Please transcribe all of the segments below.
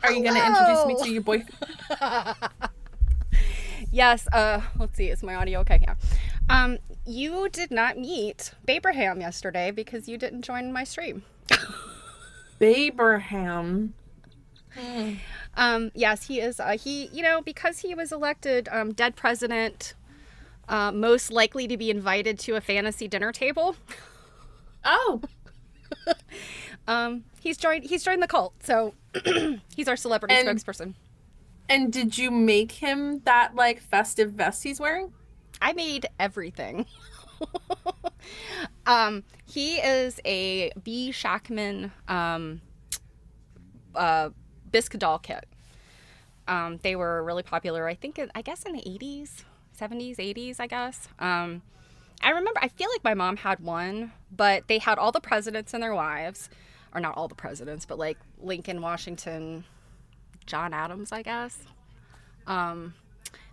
Are you going to introduce me to your boyfriend? Yes, let's see, is my audio okay? Yeah. You did not meet Abraham yesterday because you didn't join my stream. Abraham. Hmm. Yes, he is, because he was elected dead president, most likely to be invited to a fantasy dinner table. Oh, He's joined the cult, so he's our celebrity and spokesperson. did you make him that like festive vest he's wearing? I made everything. He is a B. Shackman bisque doll kit. They were really popular, I guess in the 80s, 70s, 80s, I guess. I remember, I feel like my mom had one, but they had all the presidents and their wives, or not all the presidents, but like Lincoln, Washington, John Adams, I guess. Then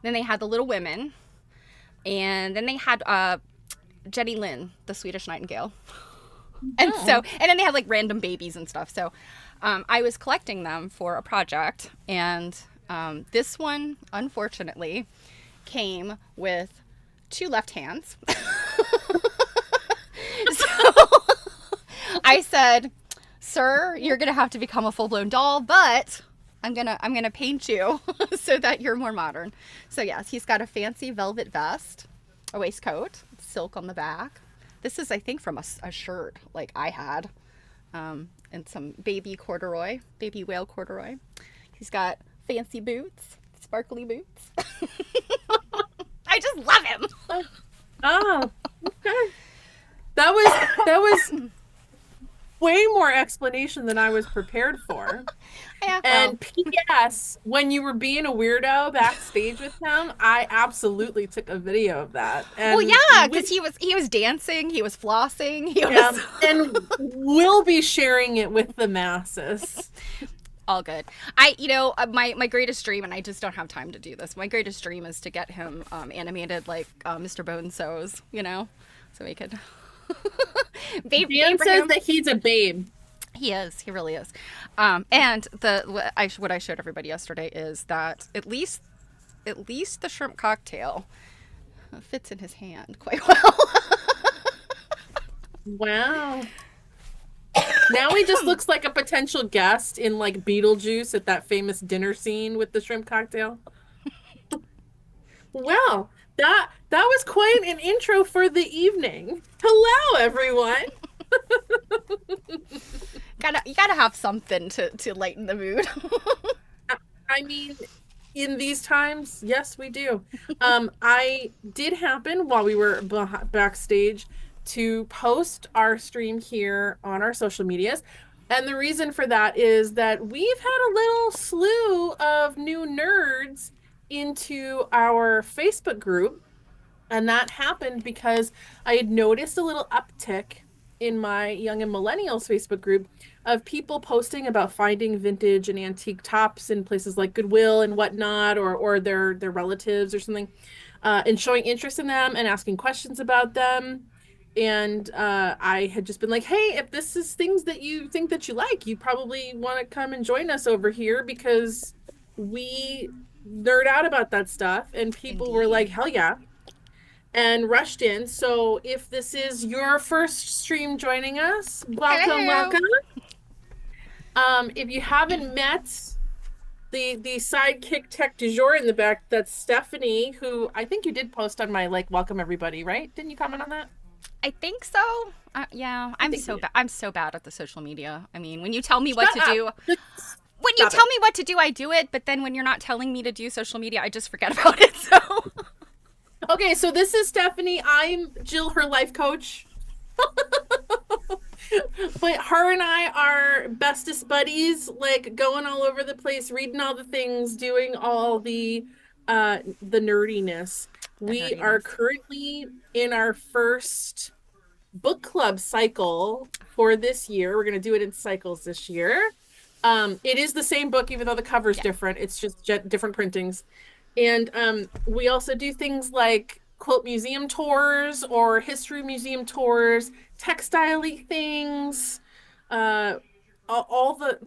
they had the Little Women, and then they had Jenny Lind, the Swedish Nightingale. And then they had like random babies and stuff. So I was collecting them for a project, and this one, unfortunately, came with two left hands. So I said, "Sir, you're gonna have to become a full-blown doll, but I'm gonna paint you so that you're more modern." So yes, he's got a fancy velvet vest, a waistcoat, silk on the back. This is, I think, from a shirt like I had, and some baby whale corduroy. He's got fancy boots, sparkly boots. I just love him. Oh, okay. That was way more explanation than I was prepared for. Yeah, And P.S., when you were being a weirdo backstage with him, I absolutely took a video of that. And well, yeah, because he was dancing, he was flossing, and we'll be sharing it with the masses. all good. My greatest dream, and I just don't have time to do this. My greatest dream is to get him animated like Mr. Boneso's, so he could. Dan says that he's a babe. He is. He really is. And what I showed everybody yesterday is that at least the shrimp cocktail fits in his hand quite well. Wow. Now he just looks like a potential guest in like Beetlejuice at that famous dinner scene with the shrimp cocktail. Well, that was quite an intro for the evening. Hello, everyone. You gotta have something to lighten the mood. I mean, in these times, yes, we do. I did happen while we were backstage to post our stream here on our social medias. And the reason for that is that we've had a little slew of new nerds into our Facebook group. And that happened because I had noticed a little uptick in my Young and Millennials Facebook group of people posting about finding vintage and antique tops in places like Goodwill and whatnot, or their relatives or something, and showing interest in them and asking questions about them. And I had just been like, hey, if this is things that you think that you like, you probably want to come and join us over here because we nerd out about that stuff. And people were like, hell yeah, and rushed in. So if this is your first stream joining us, welcome, welcome. If you haven't met the sidekick tech du jour in the back, that's Stephanie, who I think you did post on my like welcome everybody, right? Didn't you comment on that? I think so. Yeah, I'm so bad at the social media. I mean, when you tell me what to do, I do it. But then when you're not telling me to do social media, I just forget about it. So. Okay, so this is Stephanie. I'm Jill, her life coach. But her and I are bestest buddies, like going all over the place, reading all the things, doing all the nerdiness. We are currently in our first book club cycle for this year. We're going to do it in cycles this year. It is the same book, even though the cover's different. It's just different printings. And we also do things like Quilt museum tours or history museum tours, textile-y things, all the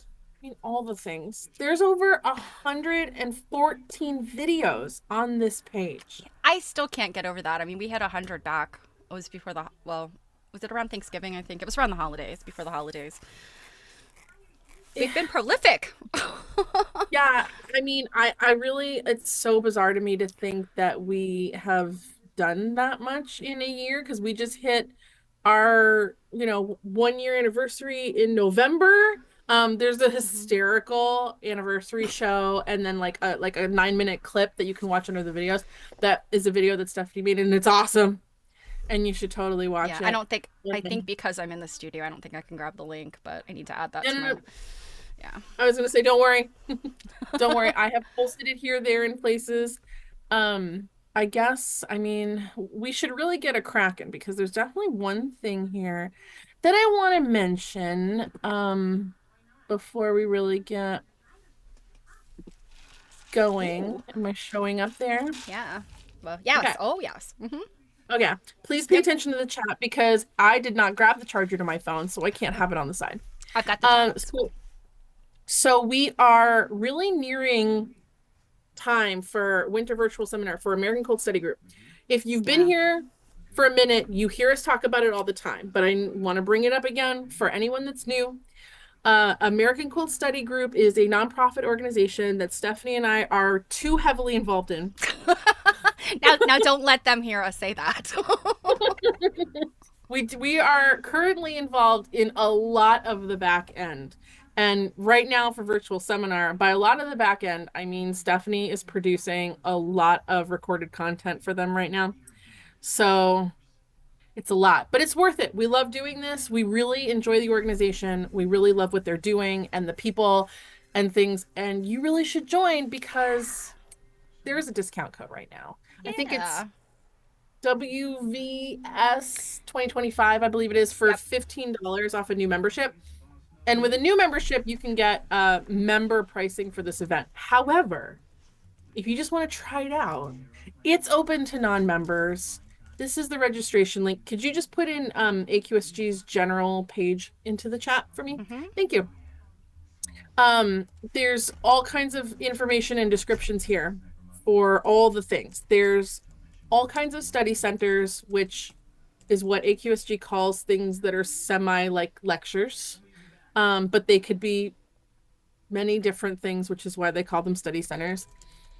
mean, all the things. There's over 114 videos on this page. I still can't get over that. I mean, we had 100 back. It was before the, well, was it around Thanksgiving? I think it was around the holidays, before the holidays. We've been prolific. Yeah, I mean, I really, it's so bizarre to me to think that we have done that much in a year because we just hit our, 1 year anniversary in November. There's a Mhm. hysterical anniversary show and then like a 9-minute clip that you can watch under the videos. That is a video that Stephanie made and it's awesome. And you should totally Yeah, watch I it. don't think, I think Mhm. because I'm in the studio, I don't think I can grab the link, but I need to add that No, to no, my, no. yeah. I was gonna say, don't worry. Don't worry. I have posted it here, there, in places. I guess, I mean, we should really get a cracking because there's definitely one thing here that I want to mention, before we really get going. Ooh, Am I showing up there? yeah. Well, yes. Okay. Oh, yes. Okay. Please pay Yep. attention to the chat because I did not grab the charger to my phone, so I can't have it on the side. I've got the Um, chat. so, so we are really nearing time for Winter Virtual Seminar for American Cold Study Group. If you've been Yeah. here for a minute, you hear us talk about it all the time, but I want to bring it up again for anyone that's new. American Cold Study Group is a nonprofit organization that Stephanie and I are too heavily involved in. Now, don't let them hear us say that. We are currently involved in a lot of the back end. And right now for virtual seminar, by a lot of the back end, I mean Stephanie is producing a lot of recorded content for them right now. So it's a lot, but it's worth it. We love doing this. We really enjoy the organization. We really love what they're doing and the people and things. And you really should join because there is a discount code right now. I think it's Yeah. WVS 2025, I believe it is, for Yep. $15 off a new membership. And with a new membership, you can get member pricing for this event. However, if you just want to try it out, it's open to non-members. This is the registration link. Could you just put in AQSG's general page into the chat for me? Mm-hmm. Thank you. There's all kinds of information and descriptions here for all the things. There's all kinds of study centers, which is what AQSG calls things that are semi like lectures. But they could be many different things, which is why they call them study centers.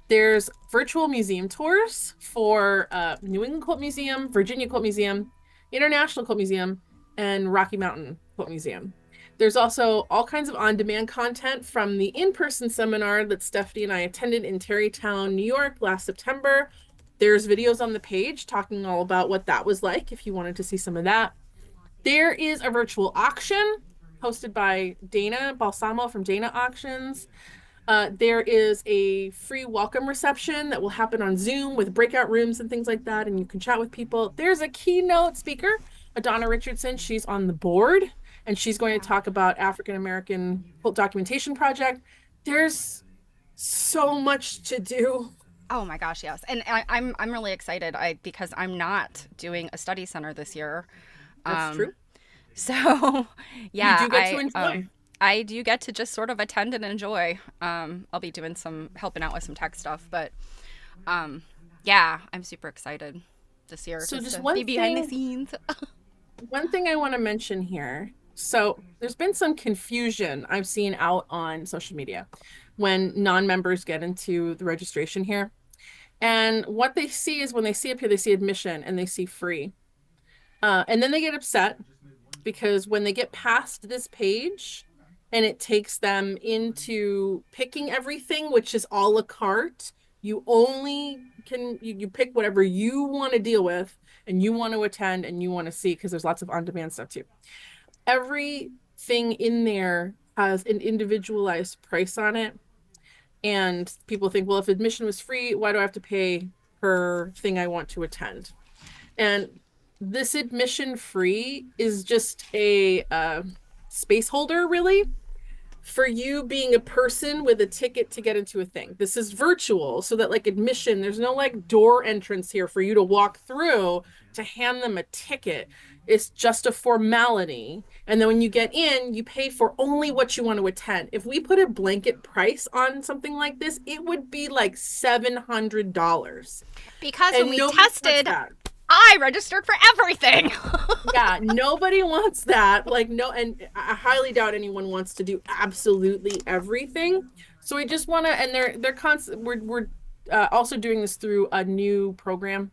There's virtual museum tours for New England Quilt Museum, Virginia Quilt Museum, International Quilt Museum, and Rocky Mountain Quilt Museum. There's also all kinds of on-demand content from the in-person seminar that Stephanie and I attended in Tarrytown, New York last September. There's videos on the page talking all about what that was like if you wanted to see some of that. There is a virtual auction hosted by Dana Balsamo from Dana Auctions. There is a free welcome reception that will happen on Zoom with breakout rooms and things like that, and you can chat with people. There's a keynote speaker, Adonna Richardson. She's on the board, and she's going to Yeah. talk about African American Quilt Documentation Project. There's so much to do. Oh my gosh, yes. And I'm really excited. Because I'm not doing a study center this year. That's Um, true. so You yeah, do get to enjoy. I do get to just sort of attend and enjoy. I'll be doing some helping out with some tech stuff, but yeah, I'm super excited this year So just just to be behind the scenes. one thing I want to mention here. So there's been some confusion I've seen out on social media when non-members get into the registration here. And what they see is when they see up here, they see admission and they see free. And then they get upset because when they get past this page and it takes them into picking everything, which is a la carte, you only can you pick whatever you want to deal with and you want to attend and you want to see because there's lots of on-demand stuff too. Everything in there has an individualized price on it. And people think, well, if admission was free, why do I have to pay per thing I want to attend? And this admission free is just a space holder, really, for you being a person with a ticket to get into a thing. This is virtual, so that like admission, there's no like door entrance here for you to walk through to hand them a ticket. It's just a formality. And then when you get in, you pay for only what you want to attend. If we put a blanket price on something like this, it would be like $700. Because when And we nobody wants tested, that. I registered for everything. Yeah, nobody wants that. Like, no, and I highly doubt anyone wants to do absolutely everything. So we just want to, and they're constant. We're also doing this through a new program.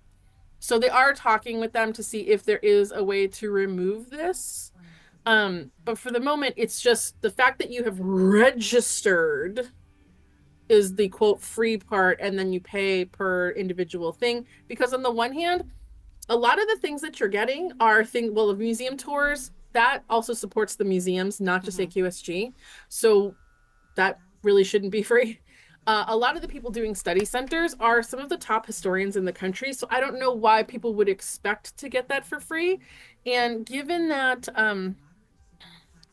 So they are talking with them to see if there is a way to remove this. But for the moment, it's just the fact that you have registered is the quote free part, and then you pay per individual thing. Because on the one hand, a lot of the things that you're getting are well, the museum tours, that also supports the museums, not just AQSG. So that really shouldn't be free. A lot of the people doing study centers are some of the top historians in the country. So I don't know why people would expect to get that for free. And given that,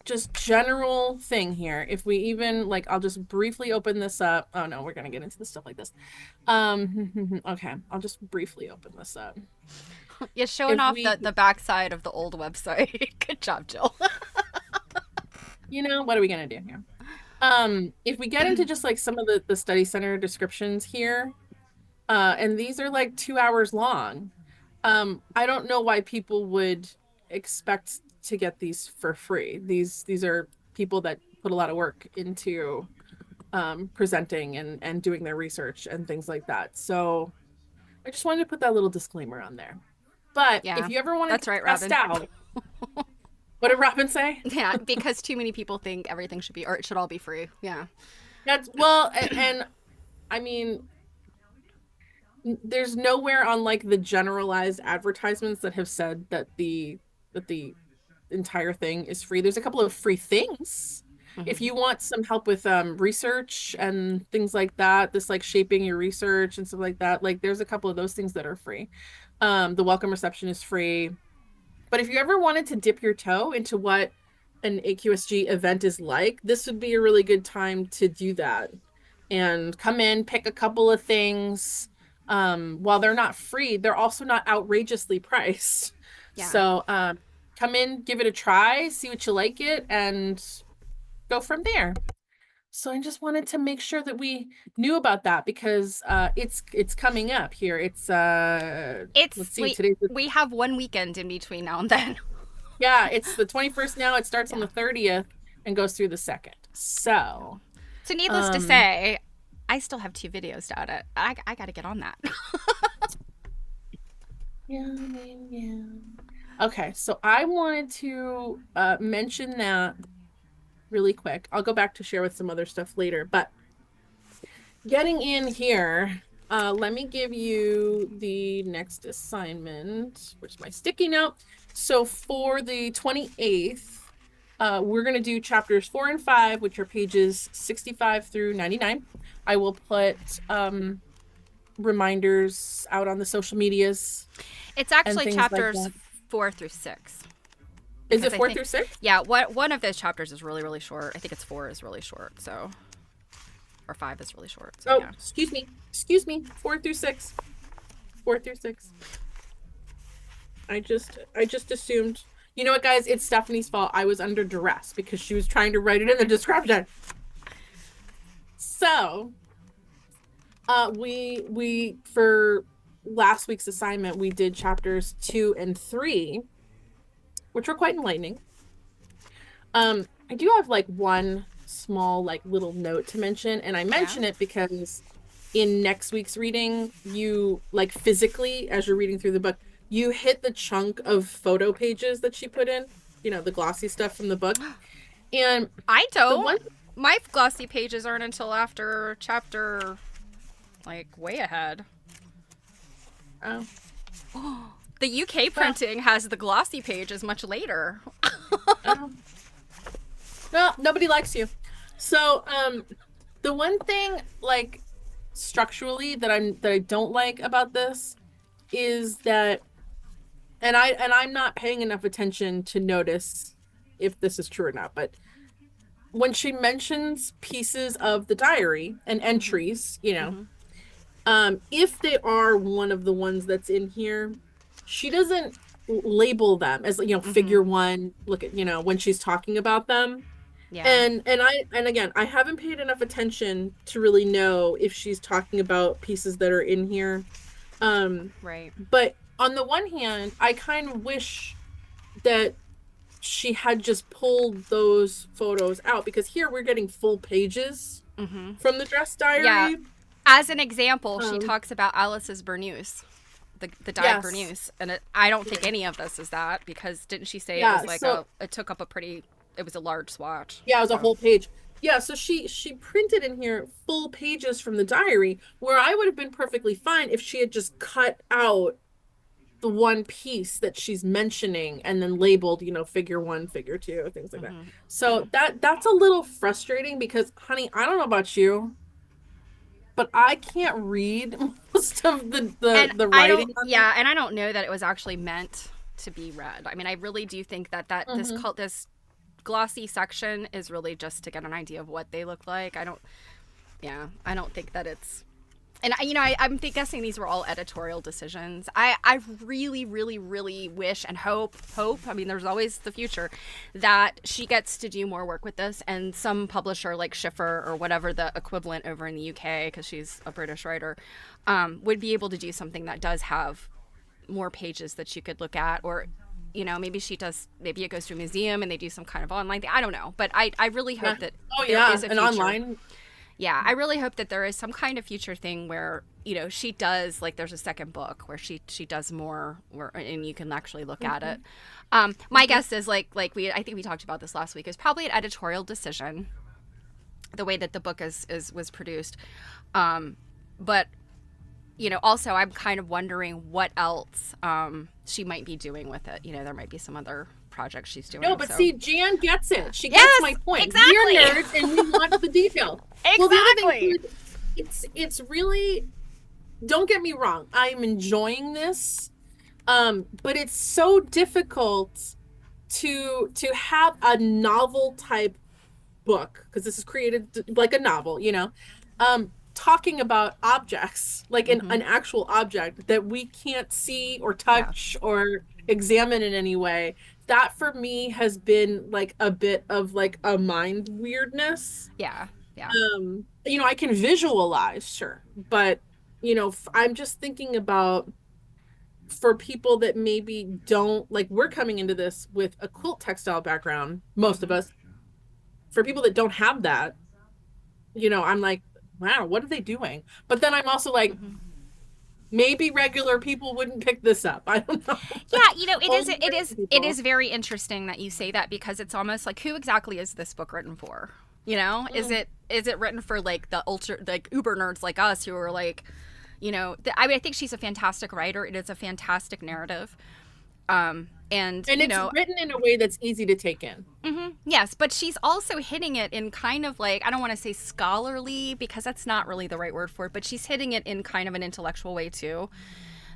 just general thing here, if we even like, I'll just briefly open this up. Oh no, we're going to get into the stuff like this. Okay, I'll just briefly open this up. You're showing off the backside of the old website. Good job, Jill. What are we going to do here? If we get into just like some of the study center descriptions here, and these are like 2 hours long, I don't know why people would expect to get these for free. These are people that put a lot of work into presenting and doing their research and things like that. So I just wanted to put that little disclaimer on there. But Yeah, if you ever want that's to right, test Robin. out, what did Robin say? Yeah, because too many people think everything should be, or it should all be free. Yeah. That's well, and I mean, there's nowhere on like the generalized advertisements that have said that the entire thing is free. There's a couple of free things. If you want some help with research and things like that, this like shaping your research and stuff like that, like there's a couple of those things that are free. The welcome reception is free. But if you ever wanted to dip your toe into what an AQSG event is like, this would be a really good time to do that. And come in, pick a couple of things. While they're not free, they're also not outrageously priced. Yeah. So come in, give it a try, see what you like it, and go from there. So I just wanted to make sure that we knew about that because it's coming up here. It's let's see, we have 1 weekend in between now and then. Yeah, it's the 21st now. It starts on the 30th and goes through the 2nd. So needless to say, I still have 2 videos to edit. I got to get on that. Yeah. Okay, so I wanted to mention that really quick. I'll go back to share with some other stuff later, but getting in here, let me give you the next assignment, which is my sticky note. So for the 28th, we're going to do chapters 4 and 5, which are pages 65 through 99. I will put reminders out on the social medias. It's actually chapters like 4 through 6. Is it 4 through 6? Yeah, one of those chapters is really, really short. I think it's 4 is really short, so... Or 5 is really short, so yeah. Excuse me. 4 through 6. 4 through 6. I just assumed... You know what, guys? It's Stephanie's fault. I was under duress because she was trying to write it in the description. So, we for last week's assignment, we did chapters 2 and 3, which were quite enlightening. I do have like one small like little note to mention, and I mention it because in next week's reading, you like physically, as you're reading through the book, you hit the chunk of photo pages that she put in, the glossy stuff from the book. And I don't. My glossy pages aren't until after chapter, like, way ahead. Oh. The UK printing has the glossy pages much later. Well, nobody likes you. So, the one thing, like, structurally that I don't like about this is that, and I'm not paying enough attention to notice if this is true or not, but when she mentions pieces of the diary and Mm-hmm. entries, Mm-hmm. if they are one of the ones that's in here, she doesn't label them as, Mm-hmm. figure one. Look at, when she's talking about them. Yeah. And again, I haven't paid enough attention to really know if she's talking about pieces that are in here. Um, Right. but on the one hand, I kind of wish that she had just pulled those photos out, because here we're getting full pages Mm-hmm. from the dress Yeah. diary. As an example, she Um, talks about Alice's burnous, the dyed yes. burnous, and I don't think any of this is that, because didn't she say it Yeah. was like So it took up a pretty, it was a large swatch. yeah, it was a So. whole page. Yeah, so she printed in here full pages from the diary, where I would have been perfectly fine if she had just cut out the one piece that she's mentioning and then labeled, figure one, figure two, things like that. Mm-hmm. So that's a little frustrating because, honey, I don't know about you, but I can't read most of And the I writing don't, on this. yeah, and I don't know that it was actually meant to be read. I mean, I really do think that Mm-hmm. this glossy section is really just to get an idea of what they look like. I don't, yeah, I don't think that it's, and I'm guessing these were all editorial decisions. I really, really, really wish and hope. I mean, there's always the future that she gets to do more work with this, and some publisher like Schiffer or whatever the equivalent over in the UK, because she's a British writer, would be able to do something that does have more pages that you could look at, or maybe maybe it goes to a museum and they do some kind of online thing. I don't know, but I really Yeah. hope that Oh there yeah, is a and future. online. Yeah, I really hope that there is some kind of future thing where she does, like, there's a second book where she does more, and you can actually look at Mm-hmm. it. My Mm-hmm. guess is I think we talked about this last week, is probably an editorial decision, the way that the book was produced. But also I'm kind of wondering what else she might be doing with it. There might be some other projects she's No, doing. but So see, Jan gets it. She gets yes, my point. We're exactly, nerds and we want the detail. Well, the other thing exactly. too, it's really, don't get me wrong, I'm enjoying this. But it's so difficult to have a novel type book, because this is created like a novel, talking about objects, like Hmm. an actual object that we can't see or Yeah, touch or examine in any way. That for me has been like a bit of like a mind weirdness. yeah, yeah. I can visualize, sure, but I'm just thinking about, for people that maybe don't, like, we're coming into this with a quilt textile background, most of Hmm. us. For people that don't have that, I'm like, wow, what are they doing? But then I'm also like, Hmm. maybe regular people wouldn't pick this up. I don't know. Yeah, But it is only it crazy is it is people. very interesting that you say that, because it's almost like, who exactly is this book written for? Mm, Is it written for like the ultra, like, uber nerds like us, who are like, I mean, I think she's a fantastic writer. It is a fantastic narrative. And and it's written in a way that's easy to take in. yes, but she's also hitting it in kind of like, I don't want to say scholarly, because that's not really the right word for it, but she's hitting it in kind of an intellectual way too.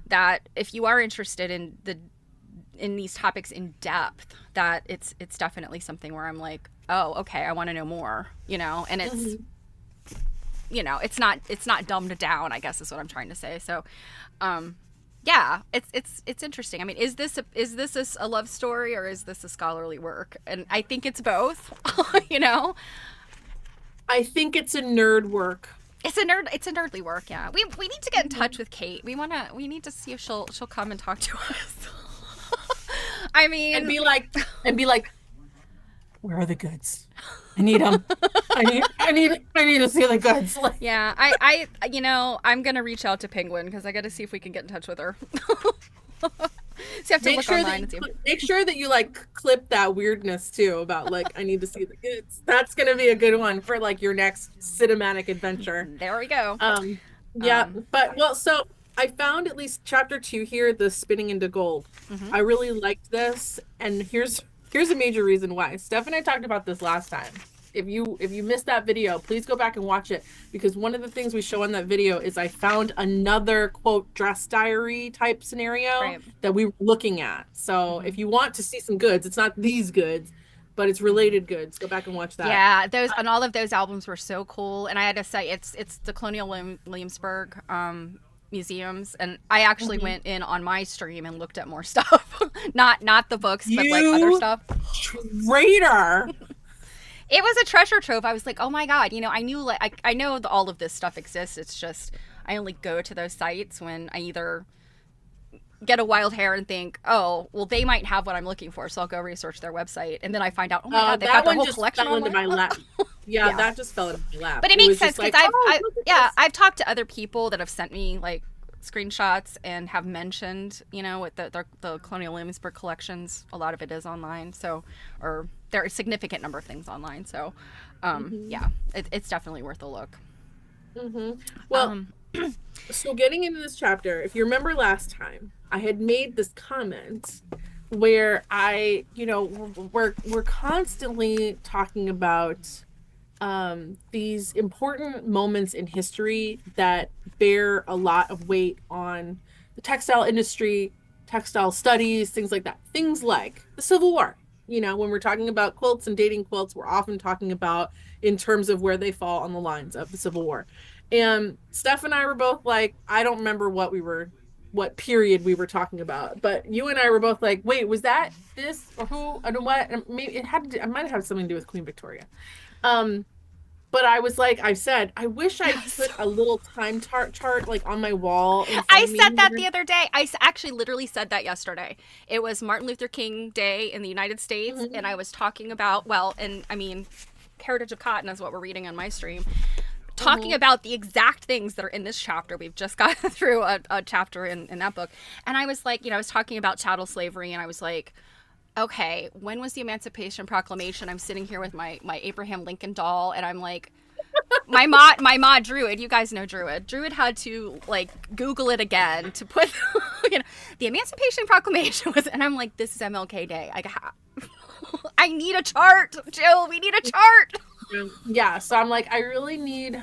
That if you are interested in these topics in depth, that it's definitely something where I'm like, oh, okay, I want to know more, and Mhm. it's not dumbed down, I guess is what I'm trying to say. So, yeah, it's interesting. I mean, is this a love story, or is this a scholarly work? And I think it's both. you know, I think it's a nerd work. it's a nerdly work. Yeah, we need to get in touch with Kate. We need to see if she'll come and talk to us. I and mean, be like and be like, where are the goods? I need them. I need to see the goods. Like, yeah, I'm gonna reach out to Penguin, because I got to see if we can get in touch with her. So you have to make look sure online that and see. make sure that you like clip that weirdness too, about like, I need to see the goods. That's gonna be a good one for like your next cinematic adventure. There we go. Um, yeah, Um, but well, so I found at least chapter 2 here, the spinning into gold. mhm. I really liked this, and here's a major reason why. Steph and I talked about this last time. If you missed that video, please go back and watch it, because one of the things we show in that video is I found another quote dress diary type scenario Right. that we were looking at. So Mhm. if you want to see some goods, it's not these goods. but it's related goods. Go back and watch that. Yeah, those and all of those albums were so cool. And I had to say, it's the Colonial Williamsburg museums, and I actually went in on my stream and looked at more stuff. not the books, but like other stuff. Traitor. It was a treasure trove. I was like, oh my god, I knew I know all of this stuff exists. It's just I only go to those sites when I either get a wild hair and think, oh, well, they might have what I'm looking for, so I'll go research their website, and then I find out, oh my god, they've got their whole collection fell into my lap. Yeah, Yeah. that just fell into my lap. But it makes sense because like, I've talked to other people that have sent me like screenshots and have mentioned, with the Colonial Williamsburg collections, a lot of it is online, so or there are a significant number of things online, so yeah, it's definitely worth a look. Well, so getting into this chapter, if you remember last time, I had made this comment where we're constantly talking about these important moments in history that bear a lot of weight on the textile industry, textile studies, things like that. Things like the Civil War. When we're talking about quilts and dating quilts, we're often talking about in terms of where they fall on the lines of the Civil War. And Steph and I were both like, I don't remember what period we were talking about, but you and I were both like, wait, was that this or who? I don't know what. And maybe it might have something to do with Queen Victoria. But I was like, I said, I wish I put a little time chart like on my wall. I said that the other day. I actually literally said that yesterday. It was Martin Luther King Day in the United States, and I was talking about, Heritage of Cotton is what we're reading on my stream. Talking about the exact things that are in this chapter. We've just got through a chapter in that book. And I was like, I was talking about chattel slavery, and I was like, okay, when was the Emancipation Proclamation? I'm sitting here with my Abraham Lincoln doll, and I'm like, my mod Druid, you guys know Druid. Druid had to like Google it again to put, the Emancipation Proclamation was, and I'm like, this is MLK Day. I need a chart, Jill. We need a chart. Yeah, so I'm like, I really need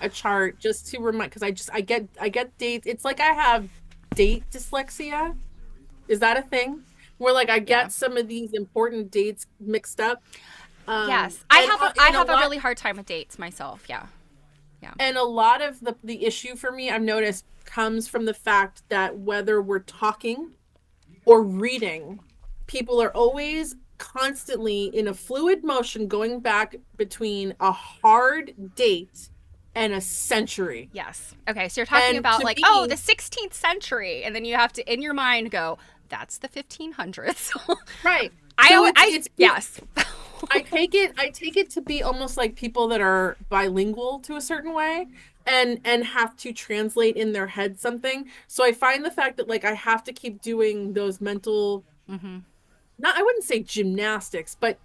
a chart just to remind, because I get dates. It's like I have date dyslexia. Is that a thing? Where like I get some of these important dates mixed up. Yes, I have a really hard time with dates myself. Yeah. And a lot of the issue for me, I've noticed, comes from the fact that whether we're talking or reading, people are always constantly in a fluid motion going back between a hard date and a century. Yes. Okay, so you're talking about like, the 16th century, and then you have to in your mind go, that's the 1500s. Right. Yes. I take it to be almost like people that are bilingual to a certain way and have to translate in their head something. So I find the fact that like I have to keep doing those mental I wouldn't say gymnastics, but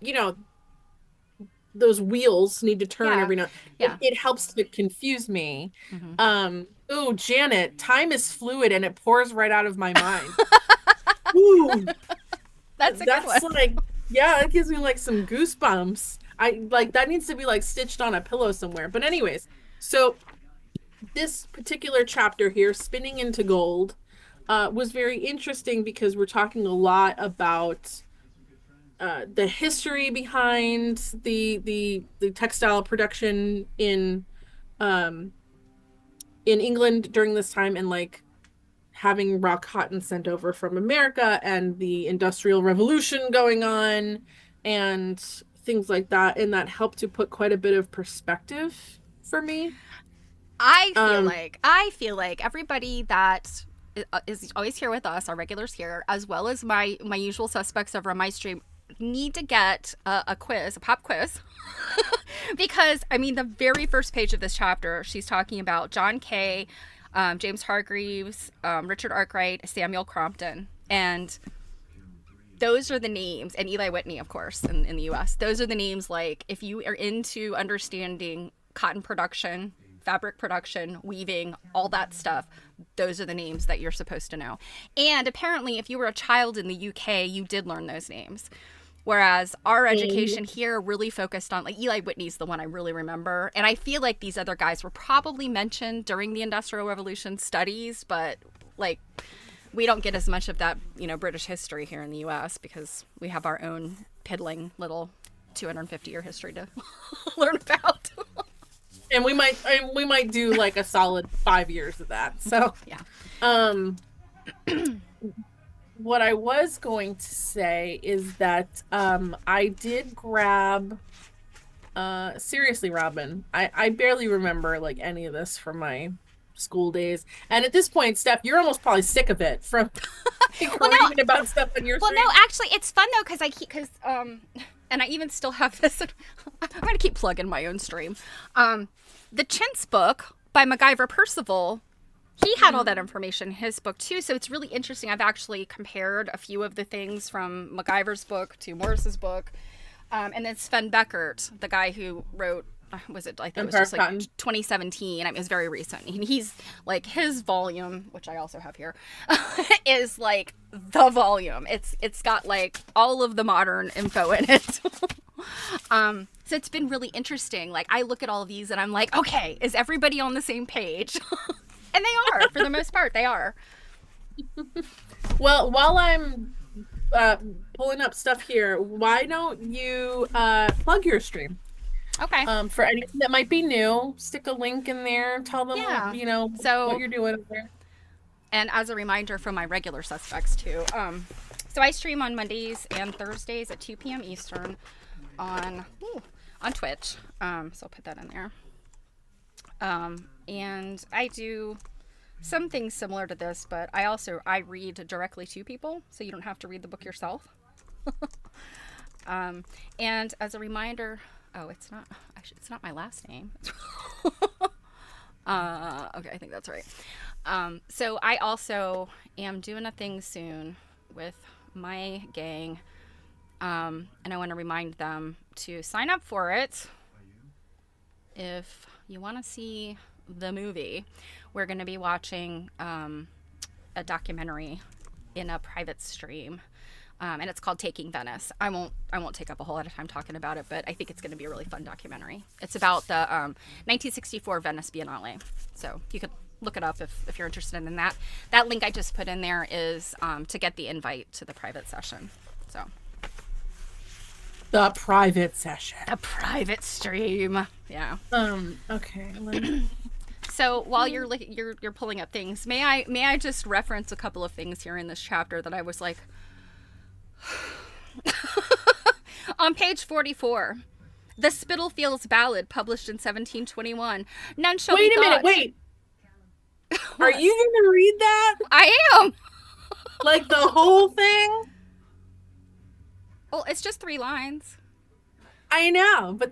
those wheels need to turn every now. Yeah. It helps to confuse me. Oh, Janet, time is fluid and it pours right out of my mind. Ooh, that's a good one. Like, yeah, it gives me like some goosebumps. I like that needs to be like stitched on a pillow somewhere. But anyways, so this particular chapter here, Spinning into Gold, was very interesting because we're talking a lot about the history behind the textile production in England during this time, and like having raw cotton sent over from America and the Industrial Revolution going on and things like that, and that helped to put quite a bit of perspective for me. I feel like everybody that is always here with us, our regulars here, as well as my usual suspects over on my stream, need to get a pop quiz. Because, the very first page of this chapter, she's talking about John Kay, James Hargreaves, Richard Arkwright, Samuel Crompton. And those are the names, and Eli Whitney, of course, in the U.S. Those are the names, like, if you are into understanding cotton production, fabric production, weaving, all that stuff, those are the names that you're supposed to know. And apparently, if you were a child in the UK, you did learn those names. Whereas our education here really focused on, like, Eli Whitney's the one I really remember. And I feel like these other guys were probably mentioned during the Industrial Revolution studies, but, like, we don't get as much of that, British history here in the U.S. because we have our own piddling little 250-year history to learn about. And we might do like a solid 5 years of that. So, Yeah. um, what I was going to say is that I did grab seriously, Robin, I barely remember like any of this from my school days. And at this point, Steph, you're almost probably sick of it from like, Well, no. reading about stuff on your Well, stream. no, actually, it's fun though and I even still have this. I'm gonna keep plugging my own stream. The Chintz book by MacGyver Percival. He had all that information in his book too, so it's really interesting. I've actually compared a few of the things from MacGyver's book to Morris's book, and then Sven Beckert, the guy who wrote, was it? I think it was just like 2017. I mean, it was very recent. And he's like his volume, which I also have here, is like the volume. It's got like all of the modern info in it. So it's been really interesting. Like I look at all of these and I'm like, okay, is everybody on the same page? And they are, for the most part, they are. Well, while I'm pulling up stuff here, why don't you plug your stream? Okay. For anything that might be new, stick a link in there. Tell them, you know, what you're doing over there. And as a reminder for my regular suspects too, so I stream on Mondays and Thursdays at 2 p.m. Eastern on Twitch. So I'll put that in there. And I do some things similar to this, but I read directly to people, so you don't have to read the book yourself. And as a reminder, it's not my last name. Okay, I think that's right. So I also am doing a thing soon with my gang, and I want to remind them to sign up for it if you want to see the movie. We're going to be watching a documentary in a private stream, and it's called Taking Venice. I won't take up a whole lot of time talking about it, but I think it's going to be a really fun documentary. It's about the 1964 Venice Biennale, so you could look it up if you're interested in that. That link I just put in there is to get the invite to the private session. So the private session, a private stream. Yeah. Okay. So while you're pulling up things, may I just reference a couple of things here in this chapter that I was like, on page 44, the Spitalfields Ballad, published in 1721. None shall be thought. Wait. Are you going to read that? I am. Like the whole thing? Well, it's just 3 lines. I know, but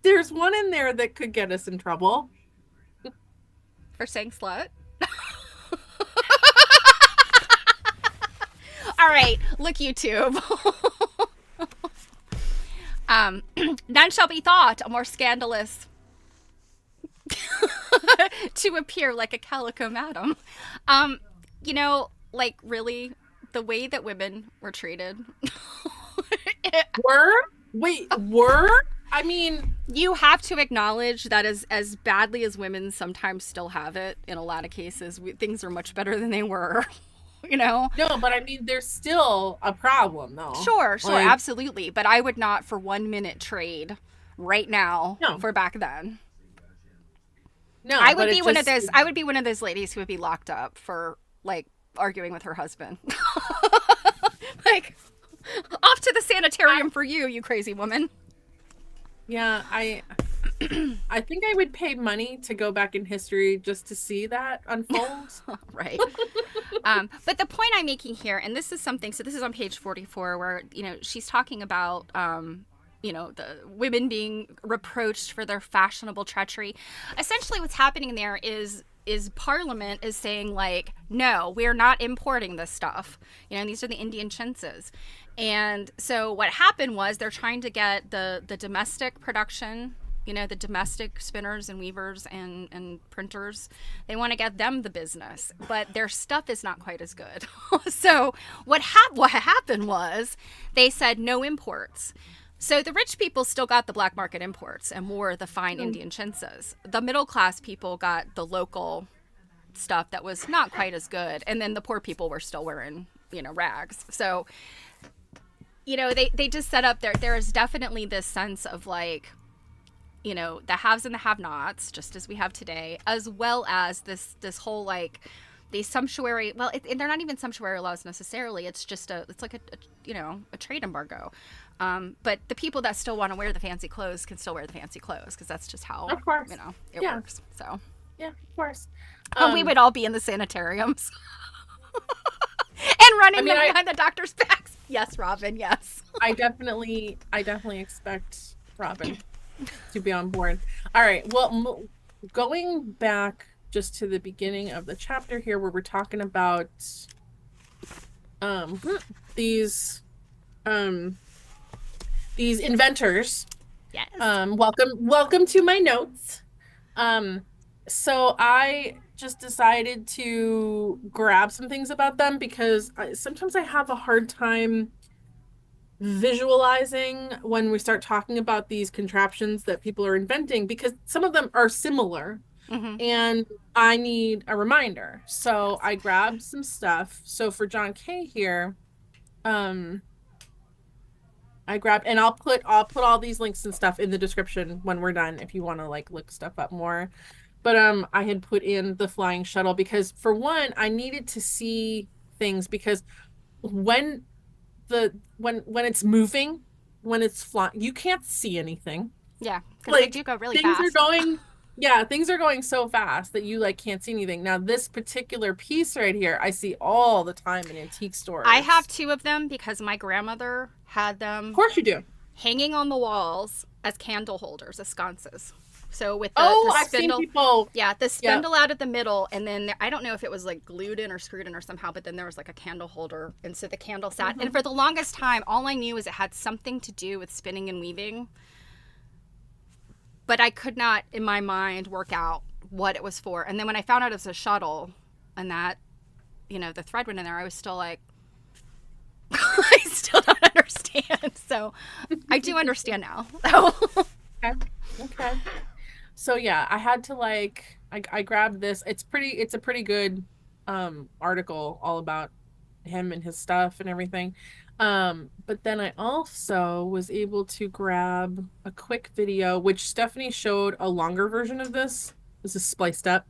there's one in there that could get us in trouble. For saying slut? All right, look YouTube. None shall be thought a more scandalous to appear like a calico madam. You know, like really, the way that women were treated. Were? I mean, you have to acknowledge that as badly as women sometimes still have it, in a lot of cases, things are much better than they were. You know? No, but I mean, there's still a problem, though. Sure, like, absolutely. But I would not for 1 minute trade right now for back then. No, I would be one of those. I would be one of those ladies who would be locked up for like arguing with her husband. Like, off to the sanitarium for you crazy woman. Yeah, I think I would pay money to go back in history just to see that unfold. Right. But the point I'm making here, and this is something, so this is on page 44, where, you know, she's talking about, you know, the women being reproached for their fashionable treachery. Essentially what's happening there is Parliament is saying, like, no, we're not importing this stuff. You know, these are the Indian chintzes. And so what happened was they're trying to get the domestic production, you know, the domestic spinners and weavers and printers. They want to get them the business, but their stuff is not quite as good. So what happened was they said no imports. So the rich people still got the black market imports and wore the fine Indian chintzes. The middle class people got the local stuff that was not quite as good. And then the poor people were still wearing, you know, rags. So you know, they just set up there is definitely this sense of like, you know, the haves and the have-nots, just as we have today, as well as this whole like these sumptuary, well, they're not even sumptuary laws necessarily. It's just it's like a you know, a trade embargo. But the people that still want to wear the fancy clothes can still wear the fancy clothes because that's just how, of course, you know, it works. So yeah, of course. We would all be in the sanitariums and running them behind the doctor's backs. Yes, Robin. Yes. I definitely expect Robin to be on board. All right. Well, going back just to the beginning of the chapter here, where we're talking about these inventors. Yes. Welcome to my notes. So I just decided to grab some things about them because sometimes I have a hard time visualizing when we start talking about these contraptions that people are inventing, because some of them are similar, and I need a reminder. So I grabbed some stuff. So for John K here, I grabbed, and I'll put all these links and stuff in the description when we're done if you want to like look stuff up more. But I had put in the flying shuttle because, for one, I needed to see things, because when it's moving, when it's flying, you can't see anything. Yeah, because like, they do go really things fast. Things are going so fast that you like can't see anything. Now this particular piece right here, I see all the time in antique stores. I have 2 of them because my grandmother had them. Of course you do. Hanging on the walls as candle holders, as sconces. So with the I've spindle, seen people. Yeah, the spindle out of the middle, and then I don't know if it was like glued in or screwed in or somehow, but then there was like a candle holder, and so the candle sat. And for the longest time, all I knew is it had something to do with spinning and weaving, but I could not, in my mind, work out what it was for. And then when I found out it was a shuttle, and that, you know, the thread went in there, I was still like, I still don't understand. So I do understand now. Okay. So yeah, I had to like, I grabbed this. It's a pretty good article all about him and his stuff and everything. But then I also was able to grab a quick video, which Stephanie showed a longer version of this. This is spliced up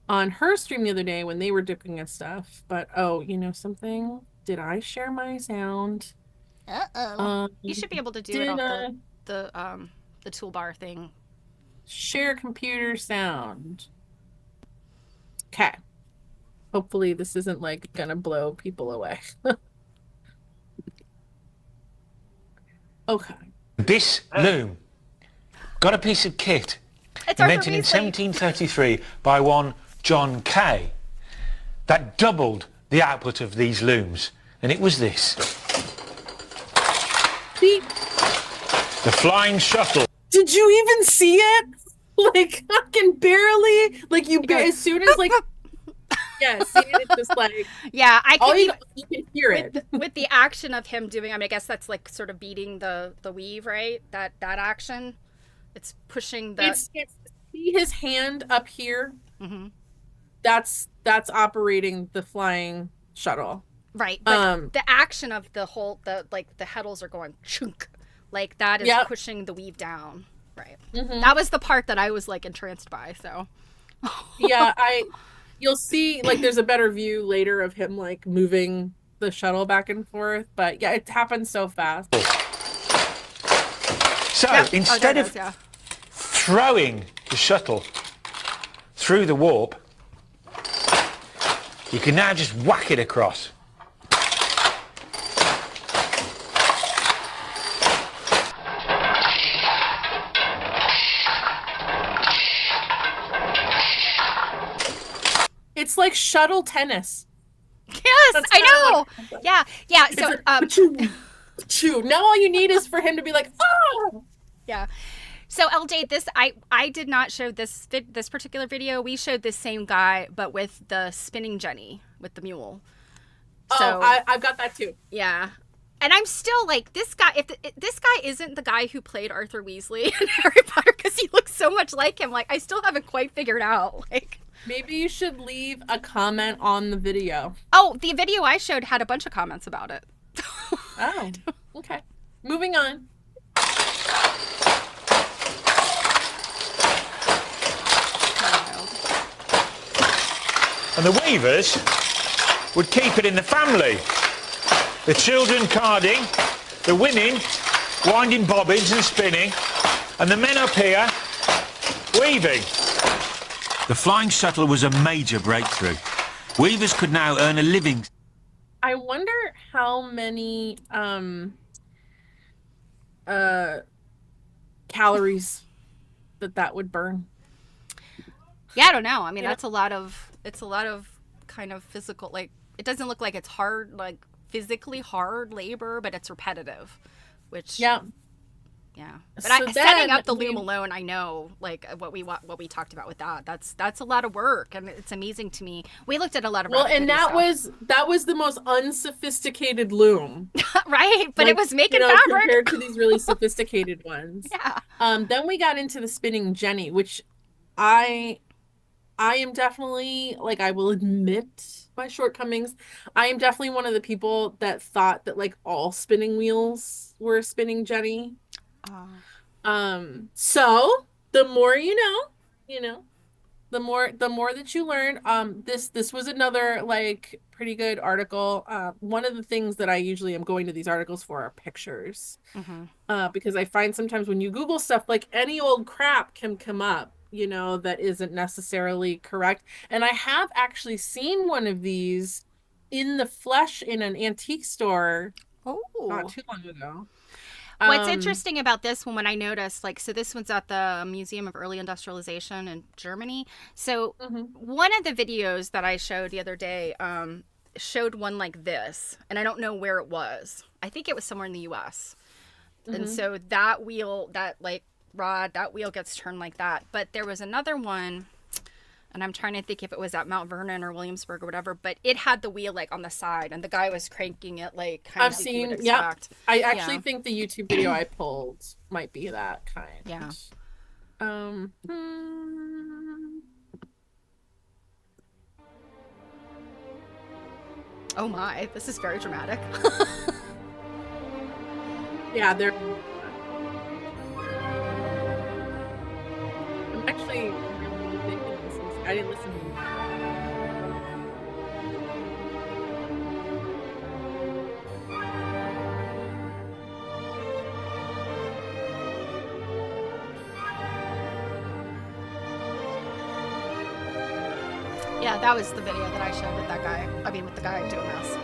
on her stream the other day when they were dipping and stuff. But you know something? Did I share my sound? You should be able to do it off the toolbar thing. Share computer sound. Okay. Hopefully this isn't like gonna blow people away. Okay. This loom got a piece of kit invented in 1733 by one John K that doubled the output of these looms, and it was this. Beep. The flying shuttle. Did you even see it? Like, I can barely, like, as soon as, like, yeah, see it, it's just like, yeah, you can hear it. With the action of him doing, I mean, I guess that's like sort of beating the weave, right? That action, it's pushing the. It's see his hand up here. That's operating the flying shuttle. Right. But the action of the whole, the heddles are going chunk. Like that is pushing the weave down. Right. That was the part that I was like entranced by. So. Yeah, you'll see like there's a better view later of him like moving the shuttle back and forth. But yeah, it happens so fast. So instead of throwing the shuttle through the warp, you can now just whack it across. It's like shuttle tennis. Yes, I know. Yeah. So now all you need is for him to be like, oh. Yeah. So LJ, I did not show this particular video. We showed this same guy, but with the spinning Jenny with the mule. So, I've got that too. Yeah. And I'm still like, this guy, if this guy isn't the guy who played Arthur Weasley in Harry Potter, because he looks so much like him, like I still haven't quite figured out. Like, maybe you should leave a comment on the video. Oh, the video I showed had a bunch of comments about it. Oh. Okay. Moving on. And the weavers would keep it in the family. The children carding, the women winding bobbins and spinning, and the men up here weaving. The flying shuttle was a major breakthrough. Weavers could now earn a living. I wonder how many calories that would burn. Yeah, I don't know. I mean, it's a lot of kind of physical, like, it doesn't look like it's hard, like physically hard labor, but it's repetitive, which yeah. But So setting up the loom alone, I know, like what we talked about with that. That's a lot of work, and it's amazing to me. We looked at a lot of and that was the most unsophisticated loom, right? But like, it was making fabric compared to these really sophisticated ones. Yeah. Then we got into the spinning jenny, which I am definitely, like, I will admit my shortcomings. I am definitely one of the people that thought that, like, all spinning wheels were a spinning jenny. So the more you know, the more that you learn. This was another, like, pretty good article. One of the things that I usually am going to these articles for are pictures. Because I find sometimes when you Google stuff, like, any old crap can come up, that isn't necessarily correct. And I have actually seen one of these in the flesh in an antique store not too long ago. What's interesting about this one, when I noticed, like, so this one's at the Museum of Early Industrialization in Germany. So one of the videos that I showed the other day showed one like this, and I don't know where it was. I think it was somewhere in the U.S. And so that wheel, that, like, rod, that wheel gets turned like that. But there was another one, and I'm trying to think if it was at Mount Vernon or Williamsburg or whatever, but it had the wheel, like, on the side, and the guy was cranking it, like, kind I've of seen, yeah. I actually think the YouTube video I pulled might be that kind. Yeah. Oh my, this is very dramatic. Yeah, they're... I'm actually... I didn't listen to you. Yeah, that was the video that I showed with that guy. I mean, with the guy doing this.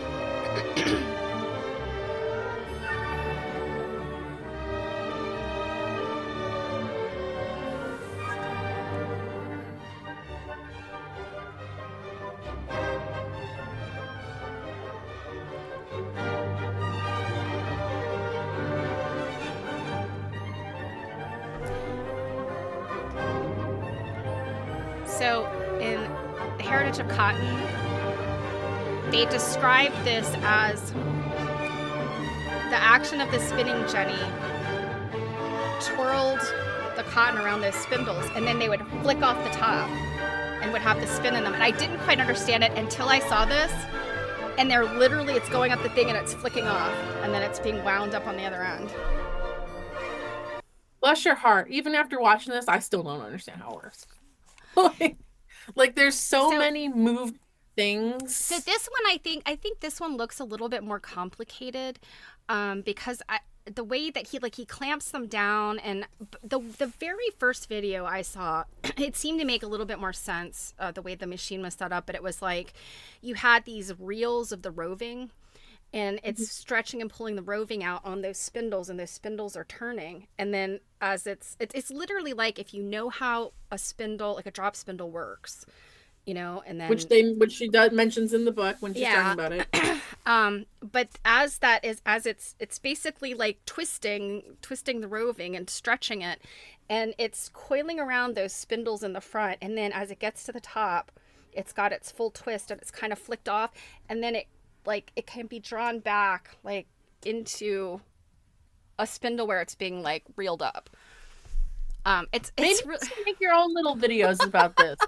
So, in The Heritage of Cotton, they describe this as the action of the spinning jenny twirled the cotton around those spindles, and then they would flick off the top and would have the spin in them. And I didn't quite understand it until I saw this, and they're literally, it's going up the thing and it's flicking off, and then it's being wound up on the other end. Bless your heart. Even after watching this, I still don't understand how it works. like there's so many moved things. So this one, I think this one looks a little bit more complicated, because the way that he clamps them down, and the very first video I saw, it seemed to make a little bit more sense, the way the machine was set up. But it was like you had these reels of the roving, and it's stretching and pulling the roving out on those spindles, and those spindles are turning. And then as it's literally like, if you know how a spindle, like a drop spindle, works, and then which she mentions in the book when she's talking about it. But as it's basically like twisting the roving and stretching it, and it's coiling around those spindles in the front, and then as it gets to the top, it's got its full twist and it's kind of flicked off, and then it can be drawn back, like, into a spindle where it's being, like, reeled up. It's maybe really... make your own little videos about this.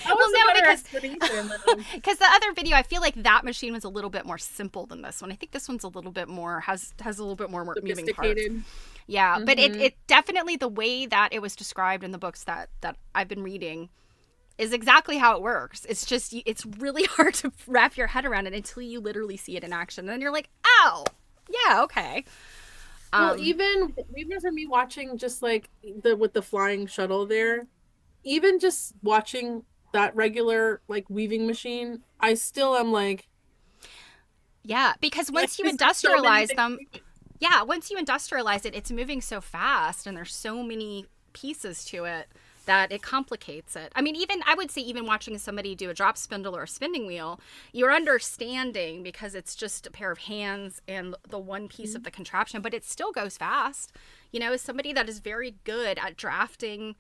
That Well, was no, a better because explanation. because the other video, I feel like that machine was a little bit more simple than this one. I think this one's a little bit more has a little bit more moving parts. Sophisticated. Yeah, but it definitely, the way that it was described in the books that I've been reading is exactly how it works. It's just it's really hard to wrap your head around it until you literally see it in action. And then you're like, oh, yeah, okay. Well, even for me watching just like with the flying shuttle there, even just watching that regular like weaving machine, I still am like, Yeah, because once you there's so many industrialize things them, yeah, once you industrialize it, it's moving so fast and there's so many pieces to it that it complicates it. I mean, even I would say even watching somebody do a drop spindle or a spinning wheel, you're understanding because it's just a pair of hands and the one piece of the contraption, but it still goes fast. You know, as somebody that is very good at drafting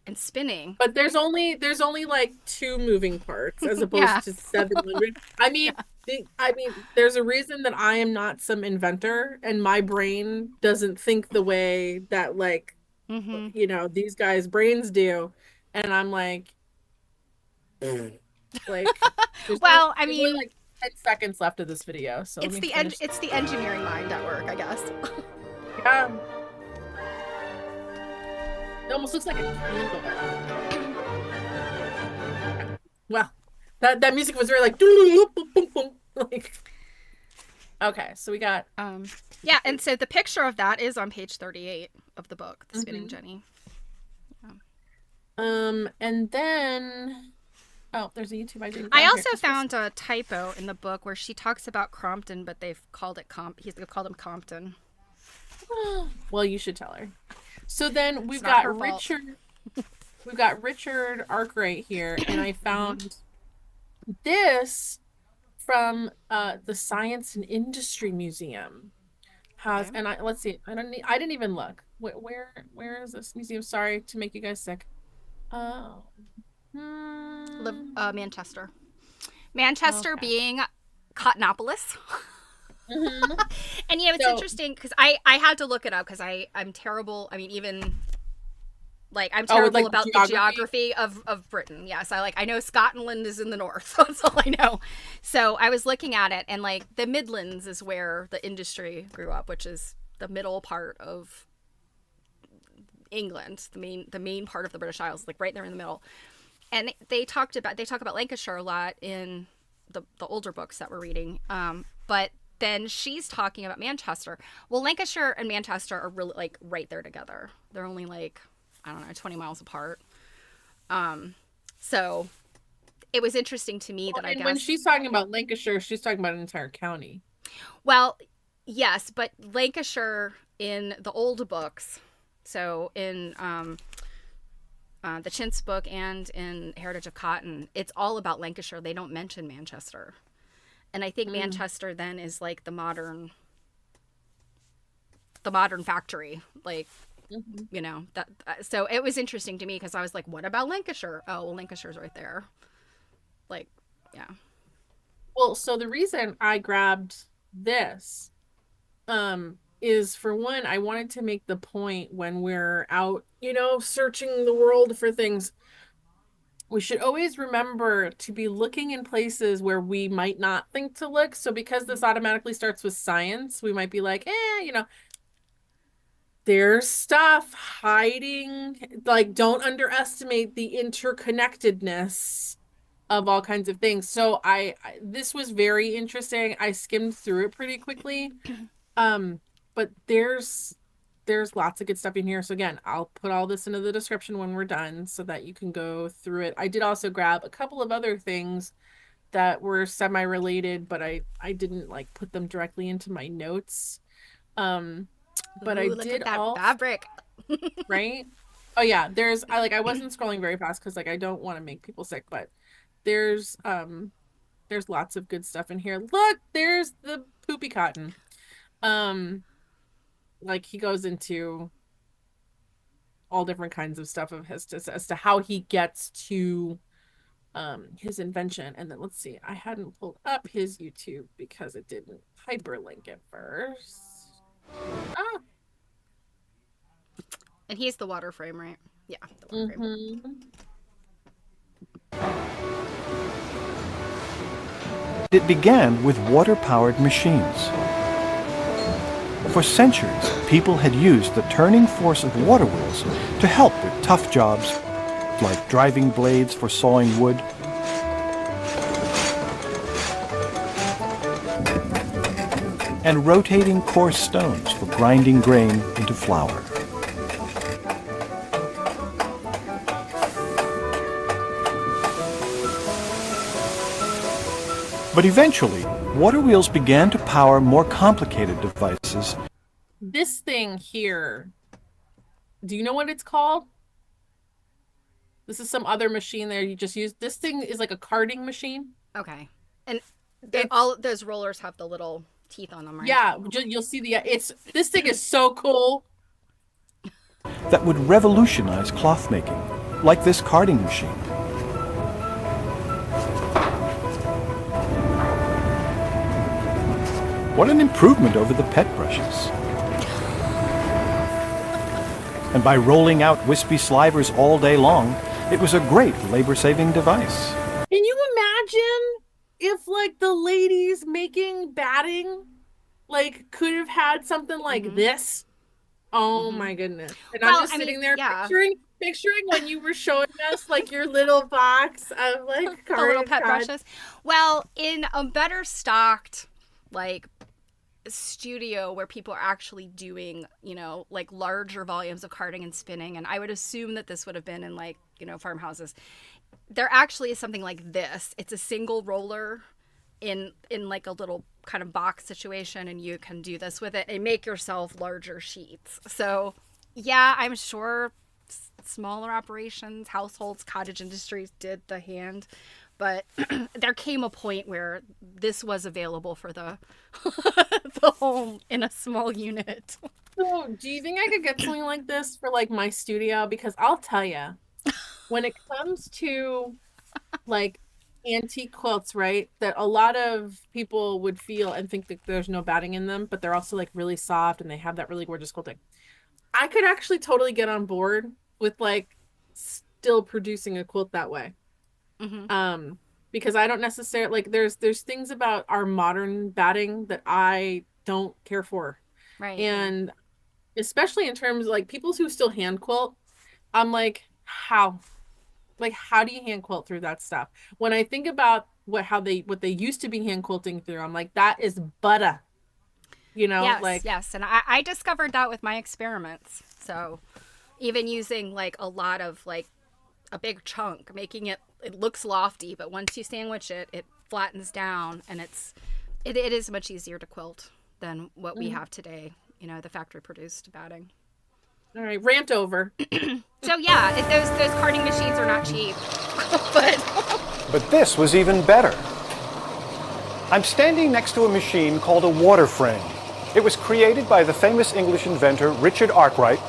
and spinning. But there's only like 2 moving parts as opposed Yeah. to 700. I mean, there's a reason that I am not some inventor and my brain doesn't think the way that like these guys' brains do, and I'm like, like, Well, I there's only mean, like 10 seconds left of this video, so let it's me the finish. it's the engineering mind at work, I guess. Yeah. It almost looks like a candle. Well, that music was very like, like. Okay, so we got Yeah, and so the picture of that is on page 38 of the book, The Spinning Jenny. and then there's a YouTube I didn't. I also found a typo in the book where she talks about Crompton, but they've called it he's called him Compton. Well, you should tell her. So then we've not got her fault. Richard. We've got Richard Arkwright here, and I found this from the Science and Industry Museum. Has Okay. and let's see. I didn't even look. Where is this museum? Sorry to make you guys sick. Oh. Manchester. Manchester Okay. being Cottonopolis. And it's So- interesting because I had to look it up because I'm terrible. I mean, even like I'm with, terrible like, about the geography of Britain. Yes, I know Scotland is in the north. That's all I know. So I was looking at it, and like the Midlands is where the industry grew up, which is the middle part of England, the main part of the British Isles, like right there in the middle. And they talk about Lancashire a lot in the older books that we're reading. But then she's talking about Manchester. Well, Lancashire and Manchester are really like right there together. They're only like, I don't know, 20 miles apart. So it was interesting to me that I guess when she's talking about Lancashire, she's talking about an entire county. Well, yes, but Lancashire in the old books, so in the Chintz book and in Heritage of Cotton, it's all about Lancashire. They don't mention Manchester. And I think Manchester then is like the modern factory, like that. So it was interesting to me because I was like, what about Lancashire? Oh, well, Lancashire's right there. Like, yeah. Well, so the reason I grabbed this is, for one, I wanted to make the point when we're out, searching the world for things, we should always remember to be looking in places where we might not think to look. So because this automatically starts with science, we might be like, there's stuff hiding. Like, don't underestimate the interconnectedness of all kinds of things. So this was very interesting. I skimmed through it pretty quickly. But there's lots of good stuff in here. So again, I'll put all this into the description when we're done so that you can go through it. I did also grab a couple of other things that were semi-related, but I didn't like put them directly into my notes. But I Look did at that also, fabric. right? Oh yeah, I wasn't scrolling very fast because like I don't want to make people sick, but there's lots of good stuff in here. Look, there's the poopy cotton. Like he goes into all different kinds of stuff of his as to how he gets to his invention. And then let's see, I hadn't pulled up his YouTube because it didn't hyperlink at first. Ah. And he's the water frame, right? Yeah. The water frame. It began with water-powered machines. For centuries, people had used the turning force of water wheels to help with tough jobs, like driving blades for sawing wood, and rotating coarse stones for grinding grain into flour. But eventually, water wheels began to power more complicated devices. This thing here, do you know what it's called? This is some other machine there you just used. This thing is like a carding machine. Okay. And all those rollers have the little teeth on them, right? Yeah, you'll see this thing is so cool. That would revolutionize cloth making, like this carding machine. What an improvement over the pet brushes. And by rolling out wispy slivers all day long, it was a great labor-saving device. Can you imagine if, like, the ladies making batting, like, could have had something like this? Oh my goodness. And I'm just sitting there picturing when you were showing us, like, your little box of, like, the little pet brushes. Well, in a better stocked, like, studio where people are actually doing, you know, like larger volumes of carding and spinning, and I would assume that this would have been in, like, you know, farmhouses. There actually is something like this. It's a single roller in like a little kind of box situation, and you can do this with it and make yourself larger sheets. So yeah, I'm sure smaller operations, households, cottage industries did the hand, but there came a point where this was available for the the home in a small unit. So, do you think I could get something like this for, like, my studio? Because I'll tell you, when it comes to, like, antique quilts, right, that a lot of people would feel and think that there's no batting in them, but they're also, like, really soft and they have that really gorgeous quilting. I could actually totally get on board with, like, still producing a quilt that way. Because I don't necessarily, like, there's things about our modern batting that I don't care for. Right. And especially in terms of, like, people who still hand quilt, I'm like, how? Like, how do you hand quilt through that stuff? When I think about what they used to be hand quilting through, I'm like, that is butter. You know, yes. And I discovered that with my experiments. So even using, like, a lot of, like, a big chunk, making it looks lofty, but once you sandwich it, it flattens down, and it is much easier to quilt than what we have today, you know, the factory produced batting. All right, rant over. So yeah, those carding machines are not cheap. But this was even better. I'm standing next to a machine called a water frame. It was created by the famous English inventor Richard Arkwright,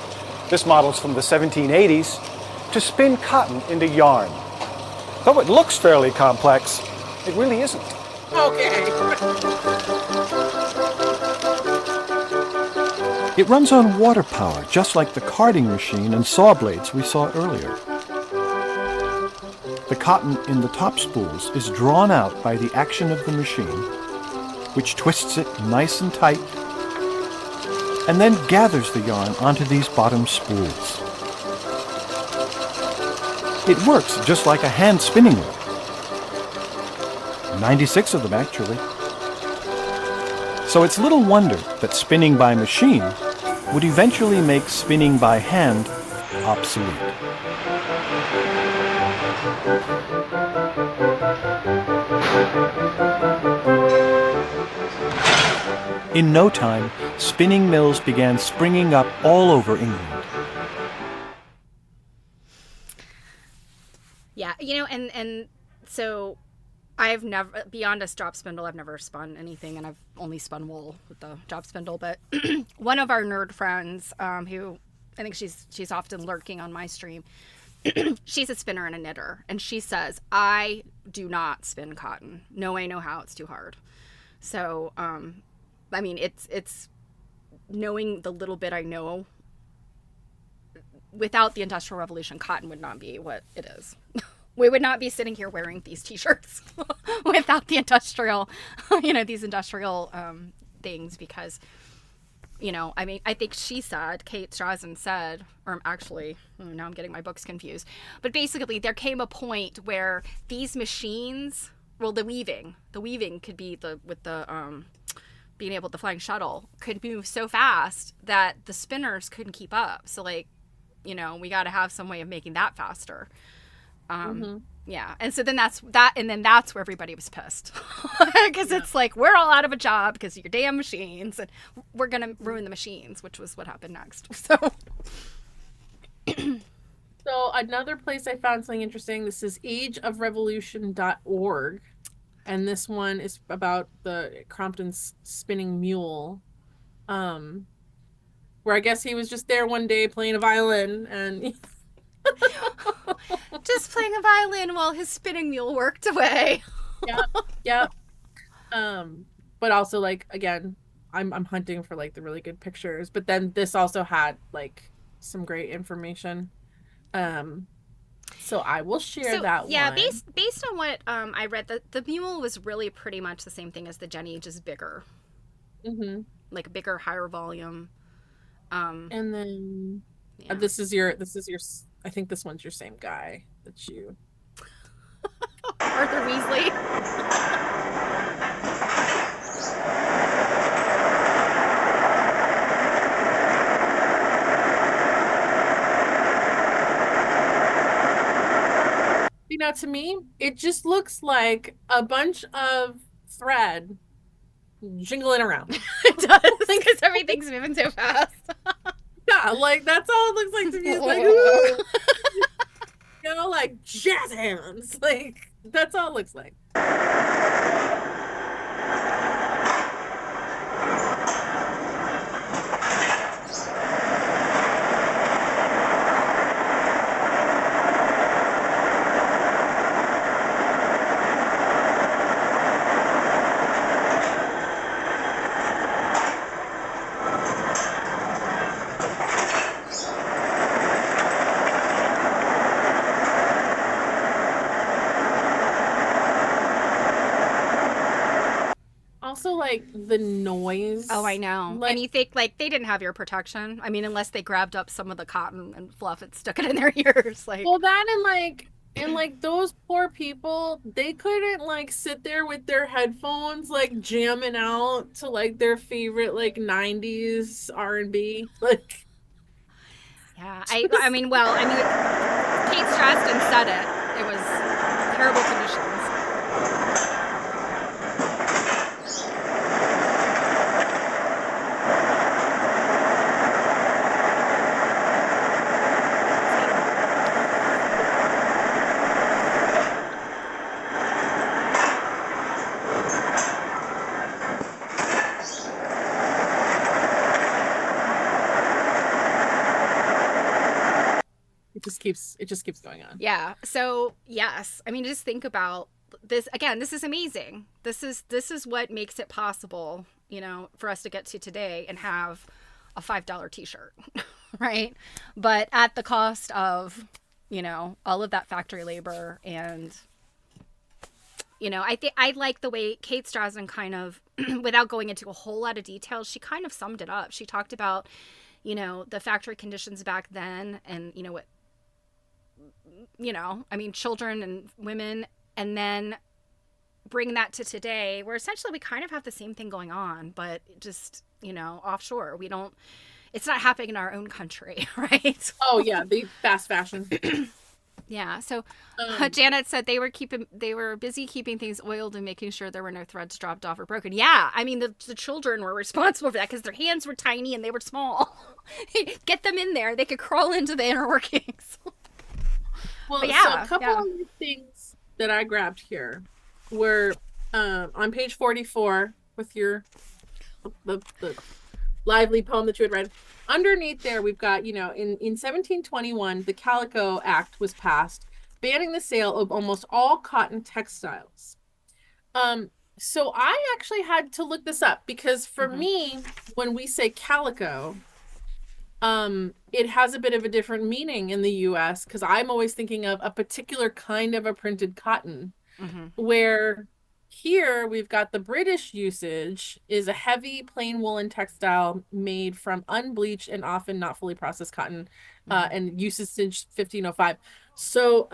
this model's from the 1780s, to spin cotton into yarn. Though it looks fairly complex, it really isn't. Okay. It runs on water power, just like the carding machine and saw blades we saw earlier. The cotton in the top spools is drawn out by the action of the machine, which twists it nice and tight, and then gathers the yarn onto these bottom spools. It works just like a hand spinning wheel. 96 of them, actually. So it's little wonder that spinning by machine would eventually make spinning by hand obsolete. In no time, spinning mills began springing up all over England. Yeah, you know, and so I've never, beyond a drop spindle, I've never spun anything, and I've only spun wool with the drop spindle. But one of our nerd friends, who I think she's often lurking on my stream, she's a spinner and a knitter, and she says, I do not spin cotton. No way, no how. It's too hard. So, I mean, it's knowing the little bit I know. Without the Industrial Revolution, cotton would not be what it is. We would not be sitting here wearing these t-shirts without the industrial, these industrial things, because, I mean, I think Kate Strasdin said, or actually, now I'm getting my books confused, but basically there came a point where these machines, well, the weaving could be being able, the flying shuttle could move so fast that the spinners couldn't keep up. So like, we got to have some way of making that faster. Yeah. And so then that's where everybody was pissed, because it's like, we're all out of a job because of your damn machines, and we're going to ruin the machines, which was what happened next. So another place I found something interesting. This is ageofrevolution.org. And this one is about the Crompton's spinning mule, where I guess he was just there one day playing a violin and just playing a violin while his spinning mule worked away. Yeah. But also, like, again, I'm hunting for like the really good pictures. But then this also had like some great information. So I will share that one. Yeah, based on what I read, the mule was really pretty much the same thing as the Jenny, just bigger. Mm-hmm. Like bigger, higher volume. And then this is your. I think this one's your same guy that you. Arthur Weasley. To me, it just looks like a bunch of thread jingling around. It does, because everything's moving so fast. Yeah, like that's all it looks like to me. It's like, like jazz hands. Like that's all it looks like. Like the noise. Oh, I know. And you think like they didn't have ear protection. I mean, unless they grabbed up some of the cotton and fluff and stuck it in their ears. Like, well, that and like those poor people, they couldn't like sit there with their headphones like jamming out to like their favorite like 90s R&B. Like, yeah, Kate Strasdin said it. It was terrible conditions. It just keeps going on. Yeah. So yes, I mean, just think about this again. This is amazing. This is what makes it possible, for us to get to today and have a $5 t-shirt, right? But at the cost of, all of that factory labor. And, I like the way Kate Strasdin kind of, without going into a whole lot of details, she kind of summed it up. She talked about, the factory conditions back then and, what, children and women, and then bring that to today, where essentially we kind of have the same thing going on, but just, offshore. It's not happening in our own country, right? Oh yeah, the fast fashion. Yeah. So Janet said they were busy keeping things oiled and making sure there were no threads dropped off or broken. Yeah. I mean, the children were responsible for that because their hands were tiny and they were small. Get them in there. They could crawl into the inner workings. Well, so a couple of things that I grabbed here were on page 44 with the lively poem that you had read. Underneath there, we've got, in 1721, the Calico Act was passed, banning the sale of almost all cotton textiles. So I actually had to look this up because for me, when we say calico, it has a bit of a different meaning in the US because I'm always thinking of a particular kind of a printed cotton, where here we've got the British usage is a heavy plain woolen textile made from unbleached and often not fully processed cotton, and usage 1505. So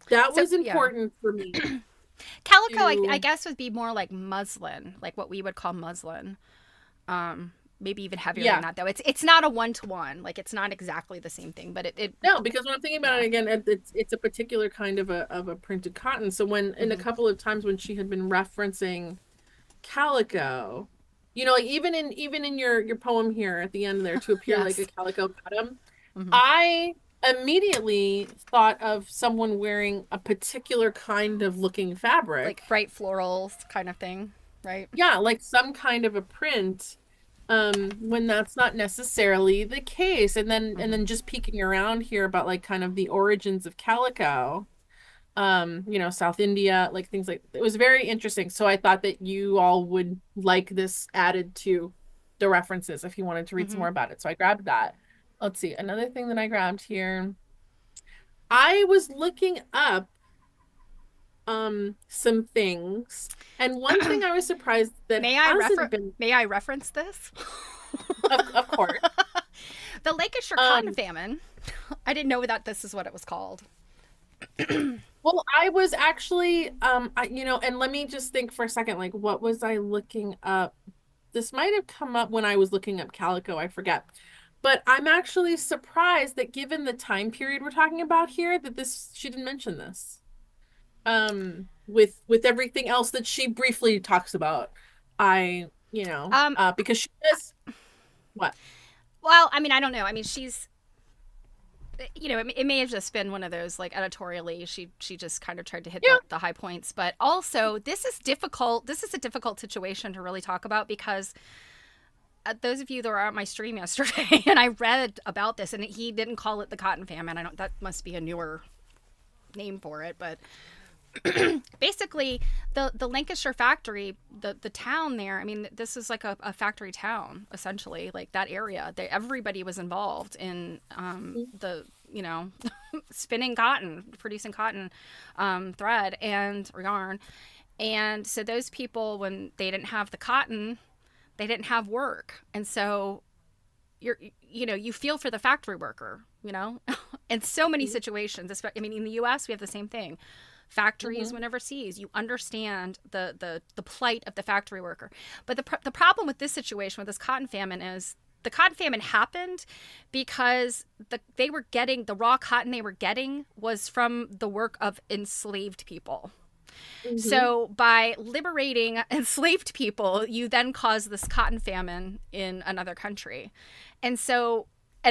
that So was yeah, important for me calico I to, guess would be more like muslin, like what we would call muslin. Maybe even heavier than yeah. that though. It's not a one to one. Like it's not exactly the same thing, but it No, because when I'm thinking about yeah. it again, it's a particular kind of a printed cotton. So when in a couple of times when she had been referencing calico, like even in your poem here at the end there, to appear like a Yes. calico bottom, I immediately thought of someone wearing a particular kind of looking Like fabric. bright florals kind of thing, right? Yeah, like some kind of a print, when that's not necessarily the case. And then just peeking around here about like kind of the origins of calico, South India, like things like it was very interesting. So I thought that you all would like this added to the references if you wanted to read some more about it. So I grabbed that. Let's see. Another thing that I grabbed here. I was looking up some things. And one thing I was surprised that hasn't been, May I reference this? of course. The Lancashire cotton Um famine. I didn't know that this is what it was called. well, I was actually and let me just think for a second, like what was I looking up? This might have come up when I was looking up calico, I forget. But I'm actually surprised that given the time period we're talking about here, that this she didn't mention this. With everything else that she briefly talks about. I, Um, because she does what? well, I mean, I don't know. I mean, she's, it may have just been one of those like editorially. She just kind of tried to hit Yeah. the high points, but also this is difficult. This is a difficult situation to really talk about because those of you that were at my stream yesterday, and I read about this, and he didn't call it the cotton famine. I don't. That must be a newer name for it, but basically the Lancashire factory, the town there, I mean, this is like a factory town essentially, like that area. Everybody was involved in the spinning cotton, producing cotton thread and yarn. And so those people, when they didn't have the cotton, they didn't have work. And so you feel for the factory worker, in so many situations. I mean, in the US we have the same thing. Factories went overseas. You understand the plight of the factory worker. But the problem with this situation, with this cotton famine, is the cotton famine happened because the raw cotton they were getting was from the work of enslaved people. So by liberating enslaved people, you then cause this cotton famine in another country. And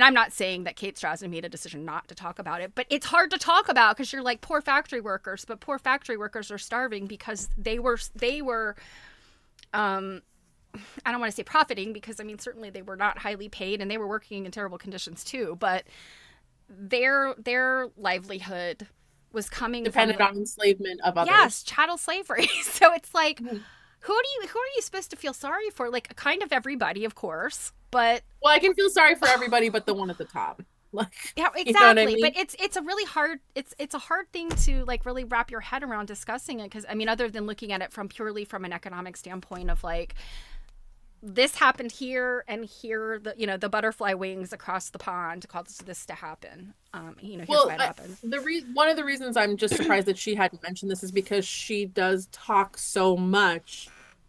I'm not saying that Kate Strasdin made a decision not to talk about it, but it's hard to talk about because you're like, poor factory workers, but poor factory workers are starving because they were I don't want to say profiting, because I mean certainly they were not highly paid and they were working in terrible conditions too, but their livelihood was coming Dependent from on enslavement of others. yes, chattel slavery. So it's like who are you supposed to feel sorry for? Like kind of everybody, of course, but Well, I can feel sorry for everybody but the one at the top. Like, yeah, you know what I exactly. mean? But it's a really hard it's a hard thing to like really wrap your head around discussing it, because I mean, other than looking at it purely from an economic standpoint of like this happened here and here, the butterfly wings across the pond caused this to happen. Here's Well, why it happened. one of the reasons I'm just surprised that she hadn't mentioned this is because she does talk so much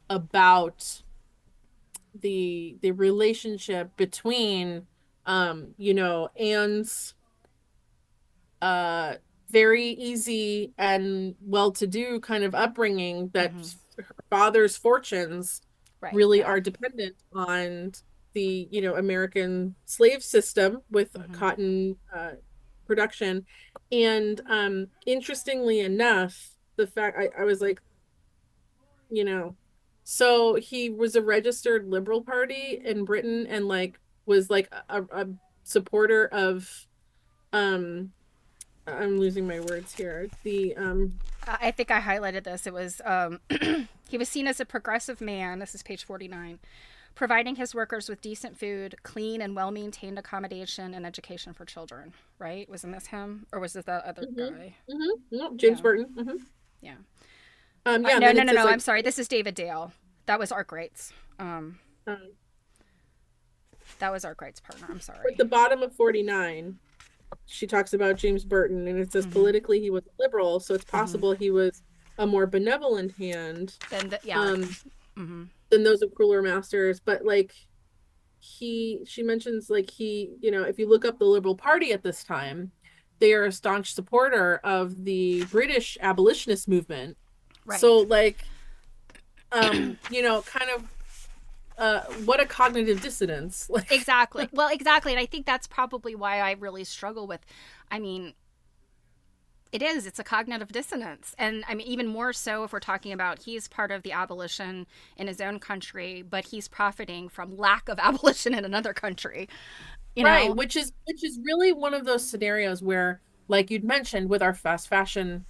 about the relationship between Anne's very easy and well-to-do kind of upbringing, that her father's fortunes Right. really Yeah. are dependent on the American slave system with cotton production. And interestingly enough, the fact I was like, so he was a registered Liberal Party in Britain and like was like a supporter of I'm losing my words here. The I think I highlighted this. It was he was seen as a progressive man. This is page 49. providing his workers with decent food, clean and well-maintained accommodation, and education for children. Right? Wasn't this him, or was it the other guy? No, James Burton. Yeah. No. I'm sorry. This is David Dale. That was Arkwright's. That was Arkwright's partner. I'm sorry. At the bottom of 49, she talks about James Burton, and it says politically he was liberal, so it's possible he was a more benevolent hand than those of crueler masters. But like she mentions like if you look up the Liberal Party at this time, they are a staunch supporter of the British abolitionist movement. Right. So like, kind of. What a cognitive dissonance. Exactly. Well, exactly. And I think that's probably why I really struggle with, it's a cognitive dissonance. And I mean, even more so if we're talking about he's part of the abolition in his own country, but he's profiting from lack of abolition in another country. Right. Which is really one of those scenarios where, like you'd mentioned with our fast fashion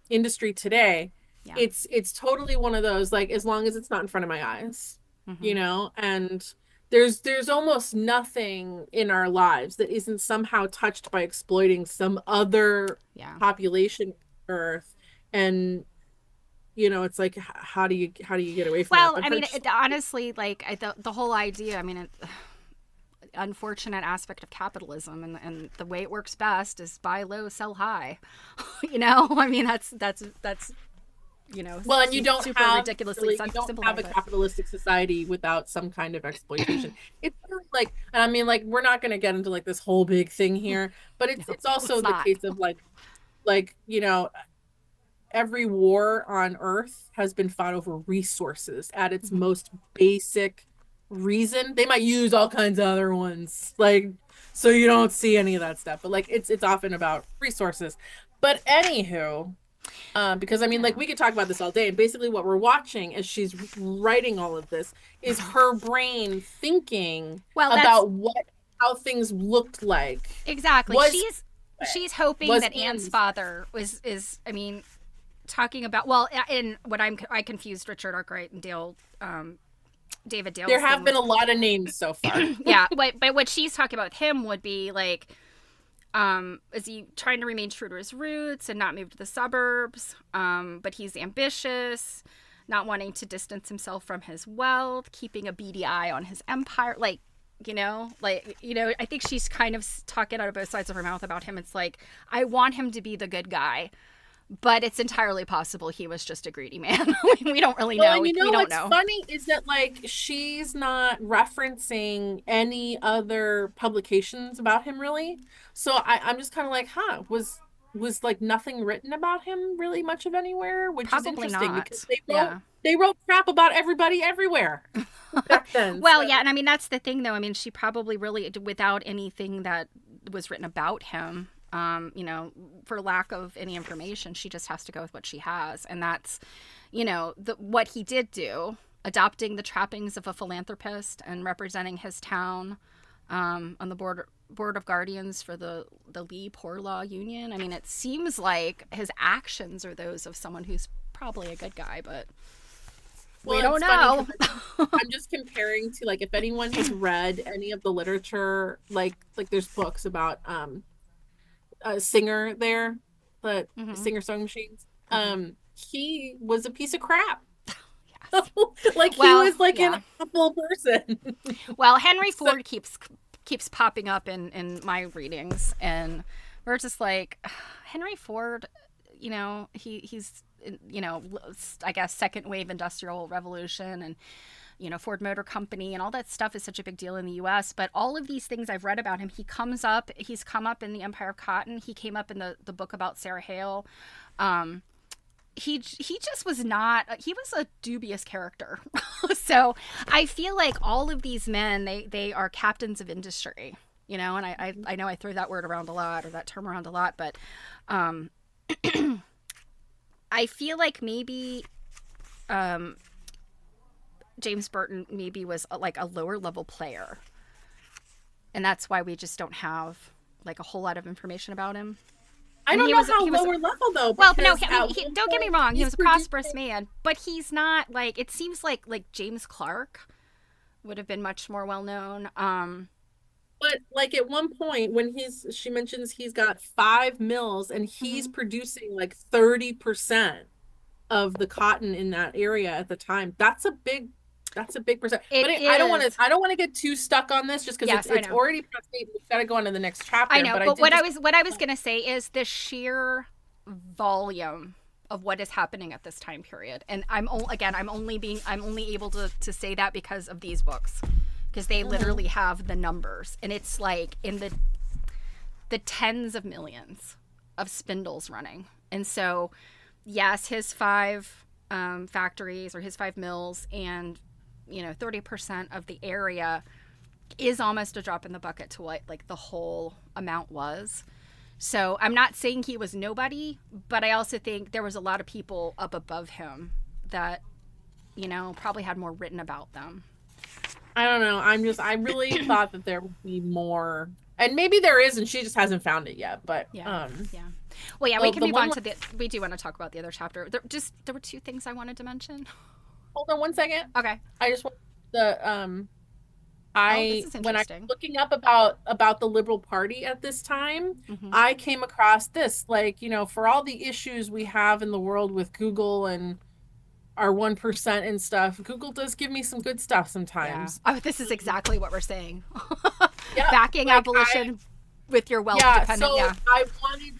industry today, yeah. It's totally one of those, like, as long as it's not in front of my eyes, and there's almost nothing in our lives that isn't somehow touched by exploiting some other population on Earth. And it's like, how do you get away from that? Well, I mean, honestly, like the whole idea, I mean, unfortunate aspect of capitalism and the way it works best is buy low, sell high. I mean, that's well, and you don't super have ridiculously you don't have a capitalistic society without some kind of exploitation. It's really like, and I mean, like, we're not going to get into like this whole big thing here, but it's also the case of like every war on Earth has been fought over resources at its most basic reason. They might use all kinds of other ones, like, so you don't see any of that stuff, but like it's often about resources. But anywho. Because I mean, like, we could talk about this all day, and basically what we're watching as she's writing all of this is her brain thinking about how things looked like. Exactly. She's hoping that Anne's father is talking about, well, in what I confused Richard Arkwright and David Dale. There have been a lot of names so far. Yeah, but what she's talking about with him would be like, is he trying to remain true to his roots and not move to the suburbs? But he's ambitious, not wanting to distance himself from his wealth, keeping a beady eye on his empire. I think she's kind of talking out of both sides of her mouth about him. It's like, I want him to be the good guy, but it's entirely possible he was just a greedy man. We don't really know. Well, and we don't know. What's funny is that, like, she's not referencing any other publications about him, really. So I'm just kind of like, was like nothing written about him really much of anywhere, which probably is interesting not. Because they wrote crap about everybody everywhere back then. Well, yeah, and I mean, that's the thing, though. I mean, she probably really, without anything that was written about him, for lack of any information, she just has to go with what she has. And that's, what he did do, adopting the trappings of a philanthropist and representing his town on the board of guardians for the Lee Poor Law Union. I mean, it seems like his actions are those of someone who's probably a good guy, but we don't know. I'm just comparing to, like, if anyone has read any of the literature, like there's books about a singer there, but singer sewing machines. He was a piece of crap. Yes. Like, he was like an awful person. Well, Henry Ford keeps popping up in my readings, and we're just like, Henry Ford, he's I guess second wave industrial revolution, and Ford Motor Company and all that stuff is such a big deal in the U.S. But all of these things I've read about him, he's come up in the Empire of Cotton. He came up in the book about Sarah Hale. He just was not, he was a dubious character. So I feel like all of these men, they are captains of industry, and I know I throw that word around a lot, or that term around a lot, but I feel like maybe James Burton maybe was like a lower level player, and that's why we just don't have like a whole lot of information about him. I don't know how lower level though. Well, no, don't get me wrong. He was a prosperous man, but he's not like, it seems like James Clark would have been much more well known. But like at one point when she mentions he's got 5 mills and he's producing like 30% of the cotton in that area at the time. That's a big percent. I don't want to get too stuck on this just because it's already past 8. We've got to go on to the next chapter. I know, but what I was gonna say is the sheer volume of what is happening at this time period. And I'm only able to say that because of these books. Because they literally have the numbers, and it's like in the tens of millions of spindles running. And so, yes, his 5 factories or his 5 mills, and 30% of the area is almost a drop in the bucket to what like the whole amount was. So I'm not saying he was nobody, but I also think there was a lot of people up above him that probably had more written about them. I don't know. I really thought that there would be more, and maybe there is, and she just hasn't found it yet. But yeah. Well, yeah, we can move on to we do want to talk about the other chapter. There were 2 things I wanted to mention. Hold on 1 second. Okay. I just want when I was looking up about the Liberal Party at this time, I came across this, like, for all the issues we have in the world with Google and our 1% and stuff, Google does give me some good stuff sometimes. Yeah. Oh, this is exactly what we're saying. Backing abolition with your wealth dependent. So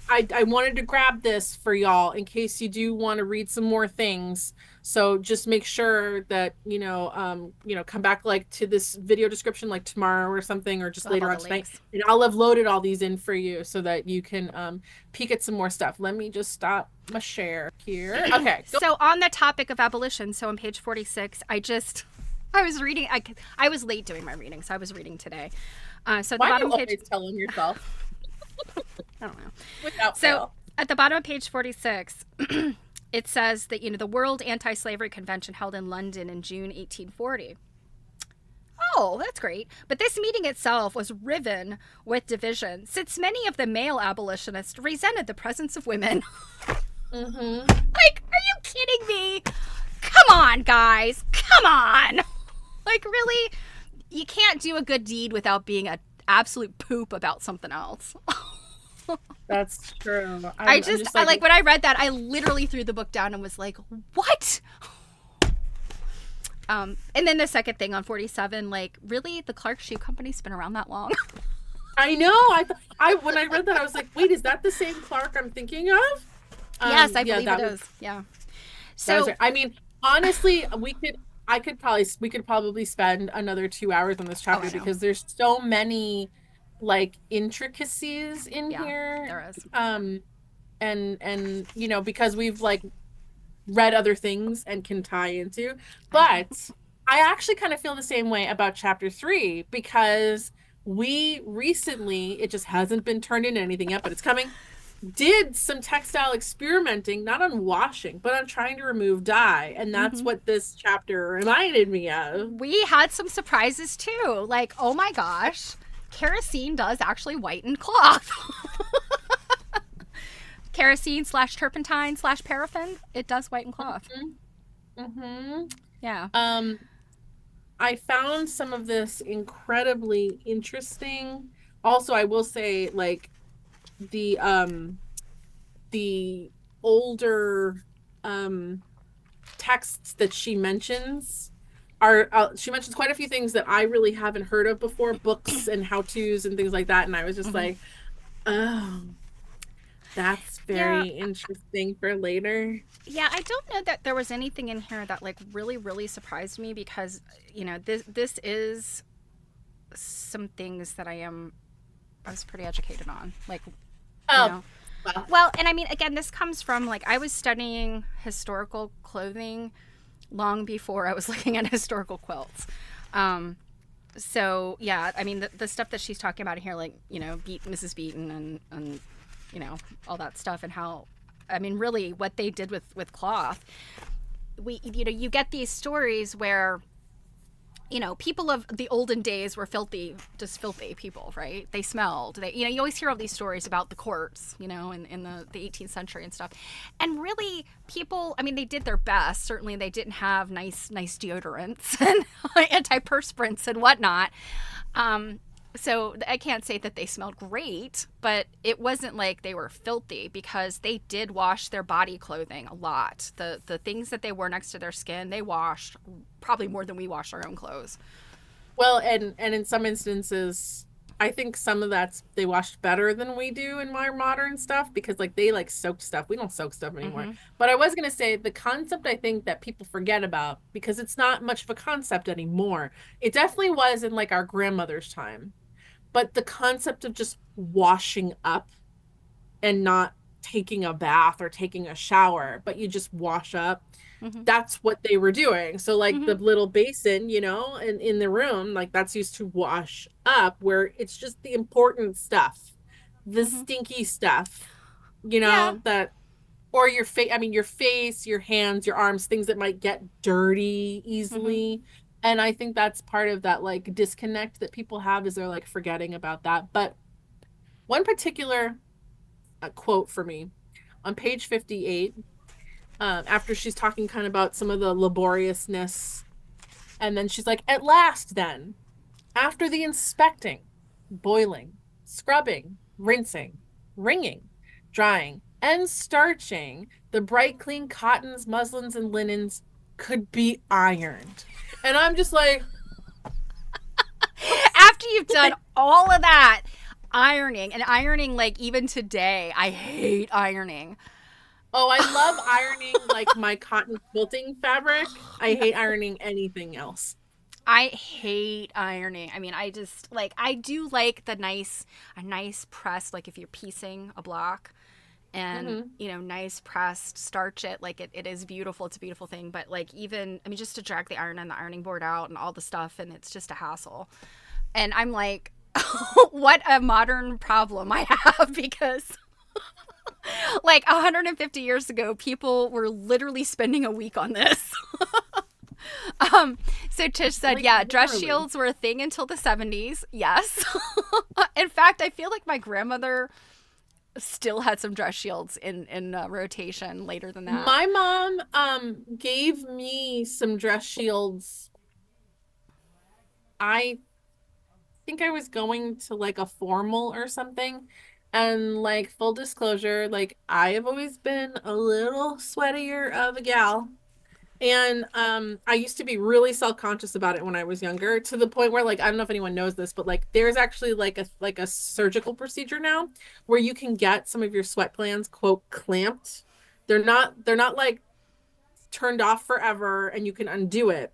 I wanted to grab this for y'all in case you do want to read some more things. So just make sure that come back like to this video description like tomorrow or something, or just later on tonight, and I'll have loaded all these in for you so that you can peek at some more stuff. Let me just stop my share here. Okay. So on the topic of abolition, so on page 46, I was reading. I was late doing my reading, so I was reading today. So at the bottom page, always telling yourself. I don't know. Without fail. At the bottom of page 46. It says that, the World Anti-Slavery Convention held in London in June 1840. Oh, that's great. But this meeting itself was riven with division, since many of the male abolitionists resented the presence of women. Like, are you kidding me? Come on, guys. Come on. Like, really? You can't do a good deed without being an absolute poop about something else. That's true. I when I read that, I literally threw the book down and was like, what? And then the second thing on 47, like, really, the Clark Shoe Company's been around that long? I know. When I read that, I was like, wait, is that the same Clark I'm thinking of? Yes, I believe it is. Yeah. So I mean, honestly, we could probably spend another 2 hours on this chapter because there's so many like intricacies in here. There is. And because we've like read other things and can tie into, but I actually kind of feel the same way about chapter 3 because we recently, it just hasn't been turned into anything yet, but it's coming, did some textile experimenting, not on washing, but on trying to remove dye. And that's what this chapter reminded me of. We had some surprises too. Like, oh my gosh, kerosene does actually whiten cloth. Kerosene / turpentine / paraffin, it does whiten cloth. Yeah. I found some of this incredibly interesting. Also, I will say, like, the older texts that she mentions are she mentions quite a few things that I really haven't heard of before, books and how-tos and things like that, and I was just like, oh, that's very interesting for later. Yeah, I don't know that there was anything in here that like really, really surprised me because, this is some things that I was pretty educated on. Like, well, and I mean, again, this comes from like, I was studying historical clothing long before I was looking at historical quilts. So yeah, I mean, the stuff that she's talking about here, like, Mrs. Beaton and all that stuff, and how, I mean, really what they did with cloth. You get these stories where people of the olden days were just filthy people, right? They smelled. You always hear all these stories about the courts, in the 18th century and stuff. And really, people, they did their best. Certainly, they didn't have nice deodorants and antiperspirants and whatnot. So I can't say that they smelled great, but it wasn't like they were filthy because they did wash their body clothing a lot. The things that they wore next to their skin, they washed probably more than we wash our own clothes. Well, and in some instances, I think some of that's they washed better than we do in our modern stuff because they soaked stuff. We don't soak stuff anymore. Mm-hmm. But I was going to say the concept I think that people forget about because it's not much of a concept anymore. It definitely was in our grandmother's time. But the concept of just washing up and not taking a bath or taking a shower, but you just wash up, mm-hmm. That's what they were doing. So mm-hmm. the little basin, in the room, that's used to wash up where it's just the important stuff, the mm-hmm. stinky stuff, that, or your face, your face, your hands, your arms, things that might get dirty easily. Mm-hmm. And I think that's part of that disconnect that people have is they're forgetting about that. But one particular quote for me on page 58, after she's talking kind of about some of the laboriousness, and then she's like, at last then, after the inspecting, boiling, scrubbing, rinsing, wringing, drying, and starching, the bright clean cottons, muslins, and linens could be ironed. And I'm just like... After you've done all of that, ironing, even today, I hate ironing. Oh, I love ironing, my cotton quilting fabric. I hate ironing anything else. I hate ironing. I just, I do like a nice press, if you're piecing a block. And, mm-hmm. Nice pressed, starch it. It is beautiful. It's a beautiful thing. But even, just to drag the iron and the ironing board out and all the stuff. And it's just a hassle. And I'm like, what a modern problem I have because 150 years ago, people were literally spending a week on this. So Tish said, yeah, dress shields were a thing until the 70s. Yes. In fact, I feel like my grandmother still had some dress shields in rotation later than that. My mom gave me some dress shields. I think I was going to a formal or something, and full disclosure, I have always been a little sweatier of a gal. And I used to be really self-conscious about it when I was younger, to the point where I don't know if anyone knows this, but there's actually a surgical procedure now where you can get some of your sweat glands, quote, clamped. They're not turned off forever and you can undo it.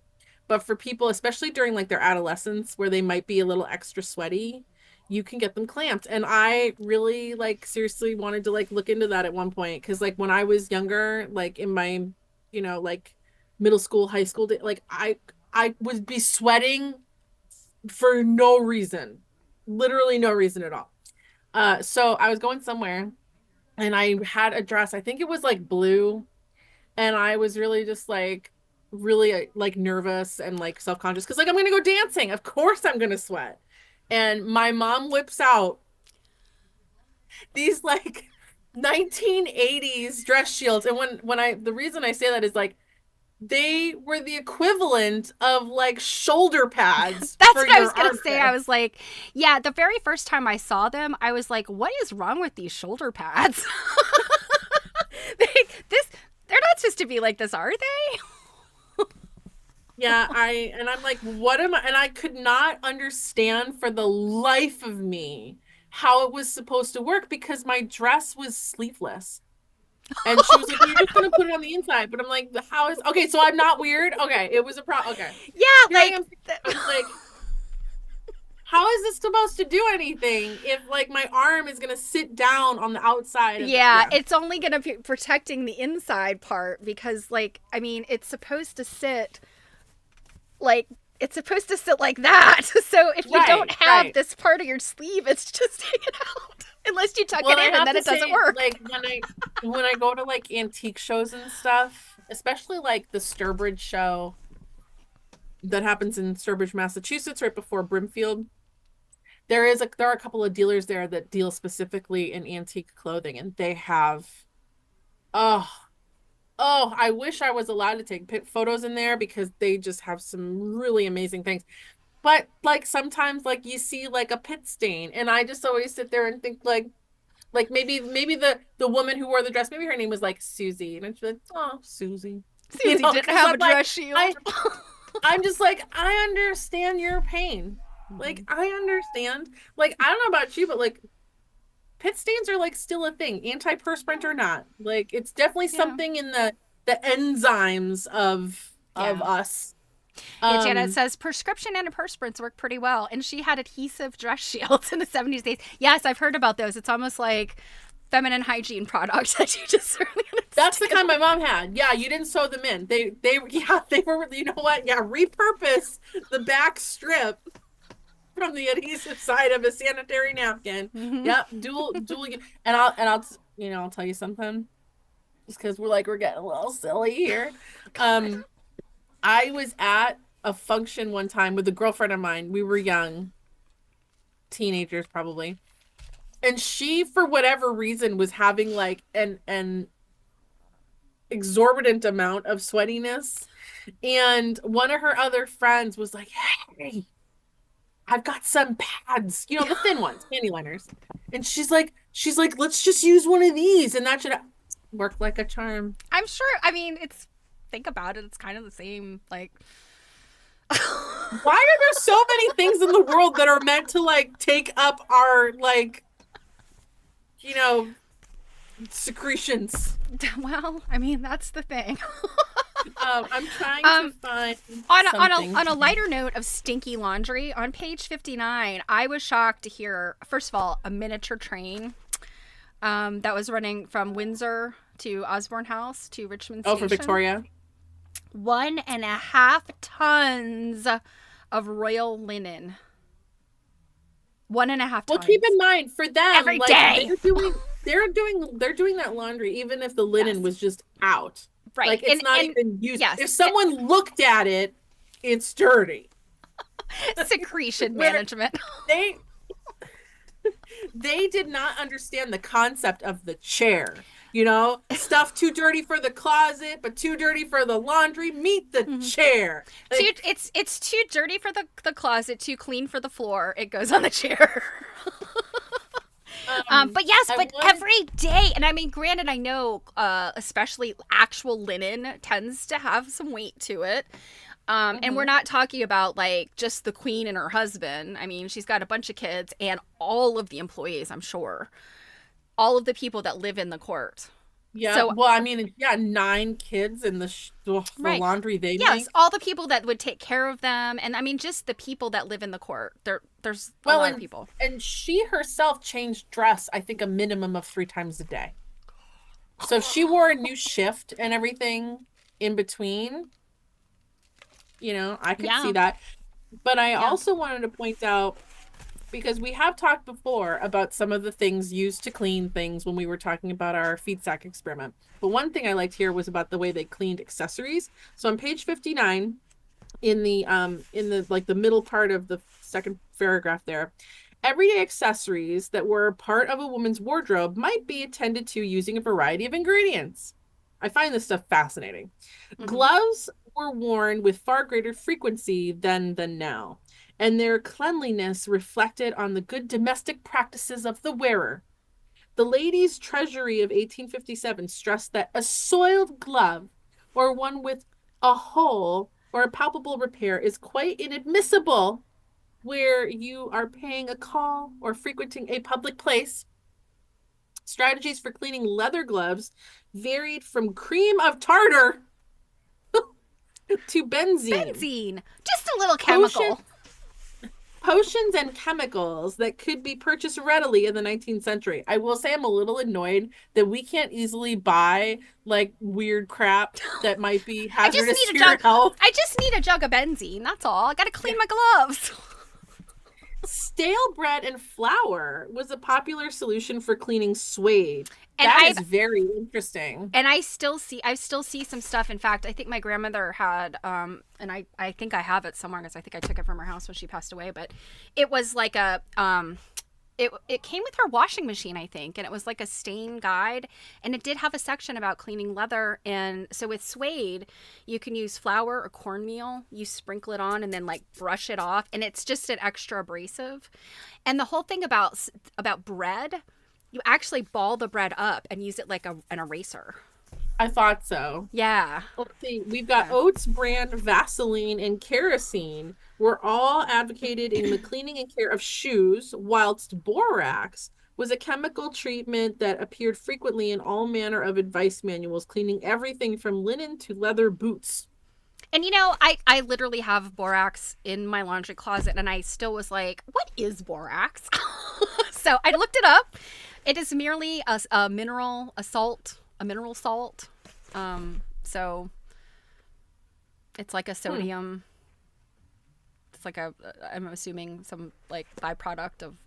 But for people, especially during their adolescence where they might be a little extra sweaty, you can get them clamped. And I really seriously wanted to look into that at one point. Cause when I was younger, in my, middle school, high school, I would be sweating for no reason, literally no reason at all. So I was going somewhere and I had a dress, I think it was blue. And I was really just really nervous and self-conscious. Cause I'm going to go dancing. Of course I'm going to sweat. And my mom whips out these 1980s dress shields. And the reason I say that is they were the equivalent of shoulder pads. That's what I was going to say. I was like, yeah, the very first time I saw them, I was like, what is wrong with these shoulder pads? They're not supposed to be like this, are they? Yeah, I'm like, what am I? And I could not understand for the life of me how it was supposed to work because my dress was sleeveless. And she was like, you're just going to put it on the inside. But I'm like, how is... Okay, so I'm not weird? Okay, it was a problem. Okay. Yeah, I was like, how is this supposed to do anything if, my arm is going to sit down on the outside? Yeah, it's only going to be protecting the inside part because, it's supposed to sit, it's supposed to sit like that. So if you don't have this part of your sleeve, it's just hanging out. Unless you tuck it in and then it doesn't work. When I go to antique shows and stuff, especially the Sturbridge show, that happens in Sturbridge, Massachusetts, right before Brimfield. There are a couple of dealers there that deal specifically in antique clothing, and they have, oh, I wish I was allowed to take photos in there because they just have some really amazing things. But like sometimes like you see like a pit stain, and I just always sit there and think like maybe the woman who wore the dress, maybe her name was like Susie, and I'm just like, oh, Susie. Susie didn't have a dress shield. I'm just like, I understand your pain. Like, I understand. Like, I don't know about you, but like pit stains are like still a thing, antiperspirant or not. Like, it's definitely something in the enzymes of us. Janet says prescription antiperspirants work pretty well, and she had adhesive dress shields in the 70s days. Yes, I've heard about those. It's almost like feminine hygiene products that you just That's the kind my mom had. Yeah, you didn't sew them in. They were, you know what? Yeah, repurpose the back strip from the adhesive side of a sanitary napkin. Mm-hmm. Yep, dual. And I'll tell you something. Just because we're getting a little silly here. I was at a function one time with a girlfriend of mine. We were young, teenagers probably. And she, for whatever reason, was having like an exorbitant amount of sweatiness. And one of her other friends was like, hey, I've got some pads, the thin ones, panty liners. And she's like, let's just use one of these. And that should work like a charm. I'm sure. I mean, think about it. It's kind of the same, like. Why are there so many things in the world that are meant to like take up our like, secretions? Well, I mean, that's the thing. I'm trying to find on a lighter note of stinky laundry. On page 59, I was shocked to hear, first of all, a miniature train that was running from Windsor to Osborne House to Richmond Station. Oh, for Victoria. 1.5 tons of royal linen. 1.5 tons. Well, keep in mind for them, every day. They're doing that laundry even if the linen was just out. Right. Like it's not even used. Yes. If someone looked at it, it's dirty. Secretion management. They did not understand the concept of the chair. Stuff too dirty for the closet, but too dirty for the laundry. Meet the chair. Like, it's too dirty for the closet, too clean for the floor. It goes on the chair. But every day, and I mean, granted, I know, especially actual linen tends to have some weight to it. And we're not talking about like just the queen and her husband. I mean, she's got a bunch of kids and all of the employees, I'm sure. All of the people that live in the court. Yeah. So, well, I mean, 9 kids in the laundry they make. Yes, all the people that would take care of them. And I mean, just the people that live in the court. There's a lot of people. And she herself changed dress, I think, a minimum of 3 times a day. So she wore a new shift and everything in between. I could see that. But I also wanted to point out, because we have talked before about some of the things used to clean things when we were talking about our feed sack experiment. But one thing I liked here was about the way they cleaned accessories. So on page 59, in the like the middle part of the second paragraph there, everyday accessories that were part of a woman's wardrobe might be attended to using a variety of ingredients. I find this stuff fascinating. Mm-hmm. Gloves were worn with far greater frequency than now, and their cleanliness reflected on the good domestic practices of the wearer. The Ladies' Treasury of 1857 stressed that a soiled glove, or one with a hole or a palpable repair, is quite inadmissible where you are paying a call or frequenting a public place. Strategies for cleaning leather gloves varied from cream of tartar to benzene. Just a little chemical. Potions and chemicals that could be purchased readily in the 19th century. I will say I'm a little annoyed that we can't easily buy like weird crap that might be hazardous to your health. I just need a jug of benzene. That's all. I got to clean my gloves. Stale bread and flour was a popular solution for cleaning suede. And that is very interesting. And I still see some stuff. In fact, I think my grandmother had, and I think I have it somewhere because I think I took it from her house when she passed away. But it was like it came with her washing machine, I think, and it was like a stain guide, and it did have a section about cleaning leather. And so with suede, you can use flour or cornmeal. You sprinkle it on and then like brush it off, and it's just an extra abrasive. And the whole thing about bread, you actually ball the bread up and use it like an eraser. I thought so. Yeah. Let's see. We've got Oates brand Vaseline and kerosene were all advocated in the cleaning and care of shoes, whilst borax was a chemical treatment that appeared frequently in all manner of advice manuals, cleaning everything from linen to leather boots. And you know, I literally have borax in my laundry closet, and I still was like, what is borax? So I looked it up. It is merely a mineral salt. So it's like a sodium. It's like I'm assuming some like byproduct of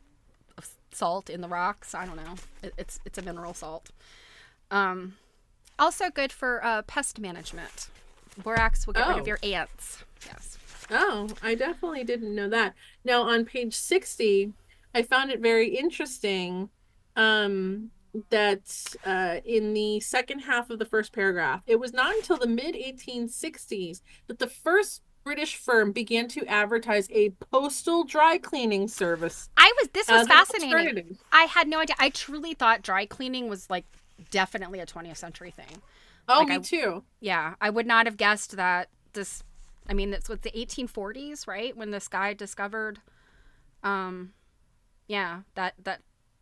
salt in the rocks. I don't know. It's a mineral salt. Also good for pest management. Borax will get rid of your ants. Yes. Oh, I definitely didn't know that. Now on page 60, I found it very interesting that in the second half of the first paragraph, it was not until the mid-1860s that the first British firm began to advertise a postal dry cleaning service. This was fascinating. I had no idea. I truly thought dry cleaning was like definitely a 20th century thing. Oh, like me too. Yeah, I would not have guessed that this. I mean, it's what the 1840s, right? When this guy discovered, that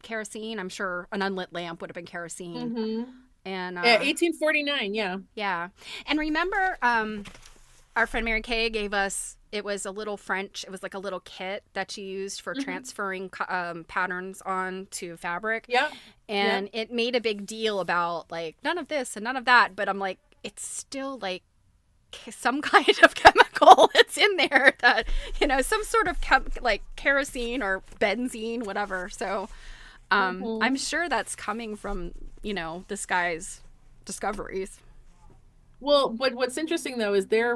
kerosene. I'm sure an unlit lamp would have been kerosene. Mm-hmm. And 1849, yeah. Yeah. And remember, our friend Mary Kay gave us, it was a little French, it was like a little kit that you used for transferring patterns onto fabric. Yeah. And it made a big deal about like none of this and none of that. But I'm like, it's still like some kind of chemical that's in there that, some sort of like kerosene or benzene, whatever. So I'm sure that's coming from, this guy's discoveries. Well, what's interesting though is their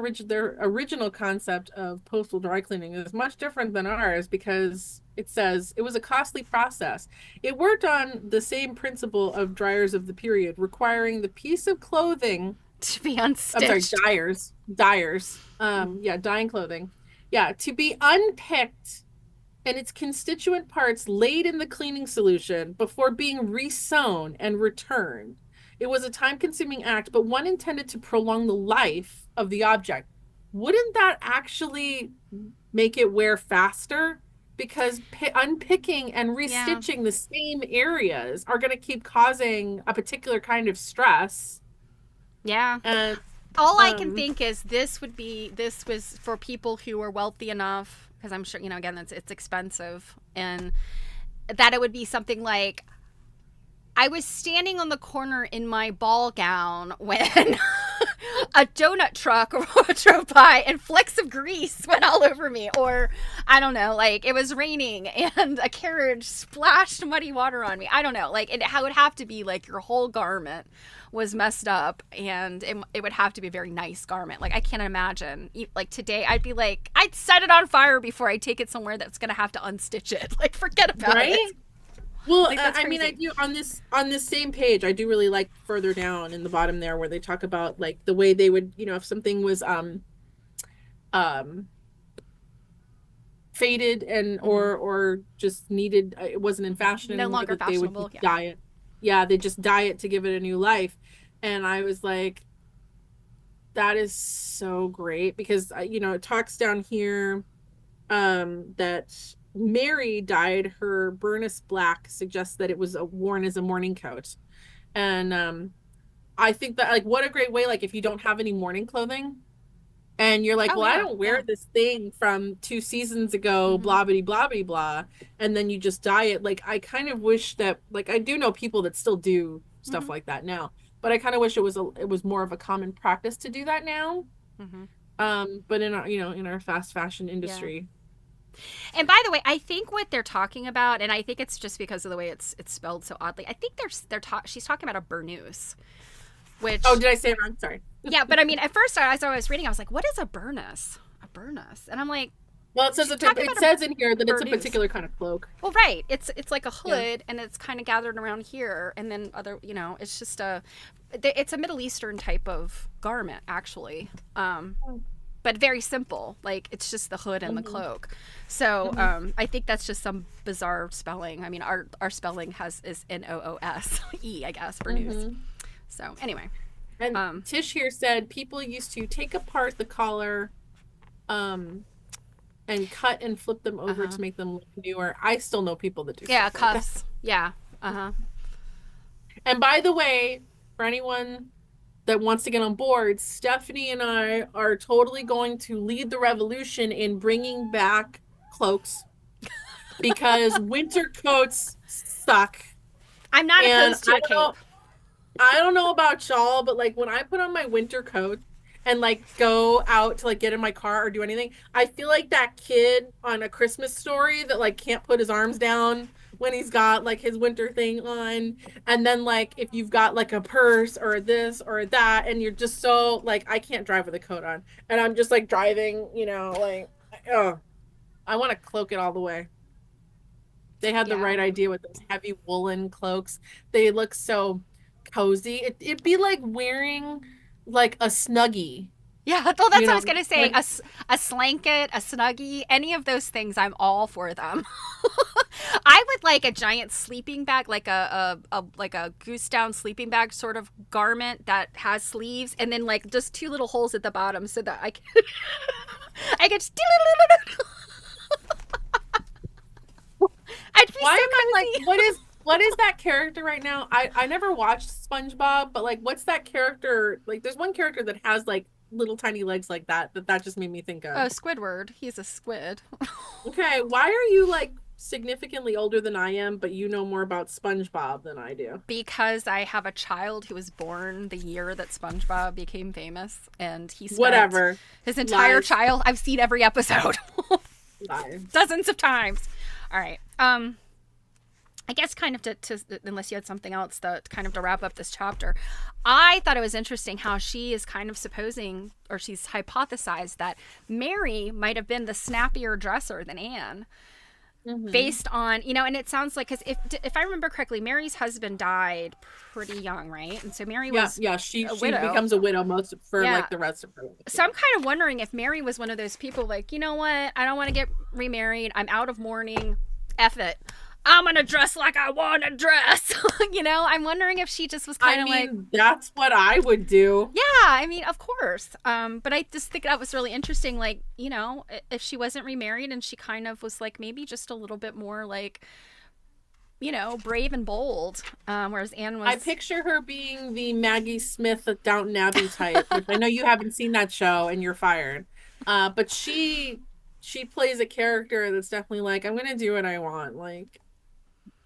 original concept of postal dry cleaning is much different than ours, because it says it was a costly process. It worked on the same principle of dryers of the period, requiring the piece of clothing to be unstitched. I'm sorry, dyers. Dyeing clothing. Yeah, to be unpicked and its constituent parts laid in the cleaning solution before being resewn and returned. It was a time-consuming act, but one intended to prolong the life of the object. Wouldn't that actually make it wear faster? Because unpicking and restitching the same areas are going to keep causing a particular kind of stress. Yeah. And all I can think is this was for people who were wealthy enough, because I'm sure, again, it's expensive, and that it would be something like, I was standing on the corner in my ball gown when a donut truck drove by and flecks of grease went all over me. Or, I don't know, like it was raining and a carriage splashed muddy water on me. I don't know. Like it would have to be like your whole garment was messed up, and it would have to be a very nice garment. Like I can't imagine. Like today, I'd be like, I'd set it on fire before I take it somewhere that's going to have to unstitch it. Like forget about it. Well, I mean, I do on this same page, I do really like further down in the bottom there where they talk about like the way they would, if something was faded and or just needed, it wasn't in fashion no anymore, longer that they would fashionable. dye it. Yeah, they just dye it to give it a new life. And I was like, that is so great, because it talks down here that Mary dyed her burnous black, suggests that it was worn as a morning coat. And I think that, like, what a great way, like if you don't have any morning clothing and you're like, I don't wear this thing from 2 seasons ago, blah blah blah blah blah, and then you just dye it. Like I kind of wish that, like, I do know people that still do stuff like that now, but I kind of wish it was more of a common practice to do that now. But in our in our fast fashion industry, And by the way, I think what they're talking about, and I think it's just because of the way it's spelled so oddly. I think she's talking about a burnous, which. Oh, did I say it wrong? Sorry. Yeah, but I mean, at first as I was reading, I was like, "What is a burnous?" A burnous, and I'm like, well, it says it says in here that it's a particular kind of cloak. Well, right. It's like a hood, and it's kind of gathered around here, and then other, it's just it's a Middle Eastern type of garment, actually, but very simple. Like, it's just the hood and the cloak. So I think that's just some bizarre spelling. I mean, our spelling is Noose, I guess, for news. So anyway. And Tish here said people used to take apart the collar and cut and flip them over to make them look newer. I still know people that do stuff cuffs. Like that. Yeah. And by the way, for anyone that wants to get on board, Stephanie and I are totally going to lead the revolution in bringing back cloaks because winter coats suck. I'm not opposed to a cape. I don't know about y'all, but like when I put on my winter coat and like go out to like get in my car or do anything, I feel like that kid on A Christmas Story that like can't put his arms down when he's got like his winter thing on. And then like if you've got like a purse or this or that and you're just so like, I can't drive with a coat on and I'm just like driving, like, oh, I want to cloak it all the way. They had the right idea with those heavy woolen cloaks. They look so cozy. It'd be like wearing like a Snuggie. Yeah, well, that's what I was gonna say. Like, a slanket, a Snuggie, any of those things, I'm all for them. I would like a giant sleeping bag, like a goose down sleeping bag sort of garment that has sleeves, and then like just 2 little holes at the bottom so that I can I could just I'd be why so am I like what is that character right now? I never watched SpongeBob, but like what's that character? Like there's one character that has like little tiny legs like that just made me think of. Oh, Squidward. He's a squid. Okay, why are you like significantly older than I am, but you know more about SpongeBob than I do? Because I have a child who was born the year that SpongeBob became famous, and he spent whatever his entire child. I've seen every episode. Dozens of times. All right. I guess kind of to unless you had something else to kind of to wrap up this chapter, I thought it was interesting how she is kind of supposing, or she's hypothesized that Mary might have been the snappier dresser than Anne, based on, and it sounds like, because if I remember correctly, Mary's husband died pretty young, right? And so Mary was she becomes a widow like the rest of her life. So I'm kind of wondering if Mary was one of those people like, you know what, I don't want to get remarried, I'm out of mourning, F it, I'm gonna dress like I want to dress. I'm wondering if she just was kind of like, that's what I would do. Yeah, I mean, of course. But I just think that was really interesting. Like, if she wasn't remarried and she kind of was like maybe just a little bit more like, brave and bold. Whereas Anne was. I picture her being the Maggie Smith of Downton Abbey type, which I know you haven't seen that show and you're fired. But she plays a character that's definitely like, I'm gonna do what I want. Like,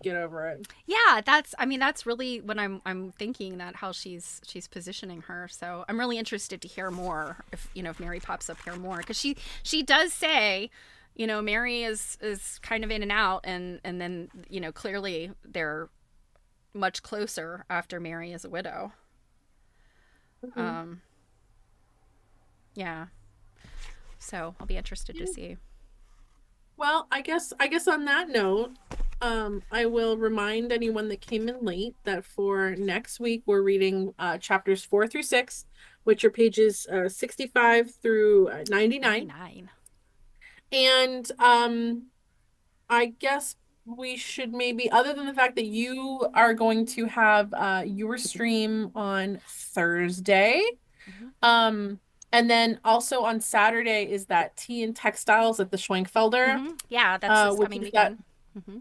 get over it. Yeah, that's really what I'm thinking, that how she's positioning her. So I'm really interested to hear more if Mary pops up here more, because she does say, Mary is kind of in and out, and then clearly they're much closer after Mary is a widow. Yeah. So I'll be interested to see. Well, I guess on that note, I will remind anyone that came in late that for next week we're reading chapters 4 through 6, which are pages 65 through 99. And I guess we should maybe, other than the fact that you are going to have your stream on Thursday, and then also on Saturday is that Tea and Textiles at the Schwenkfelder. Yeah, that's this coming weekend.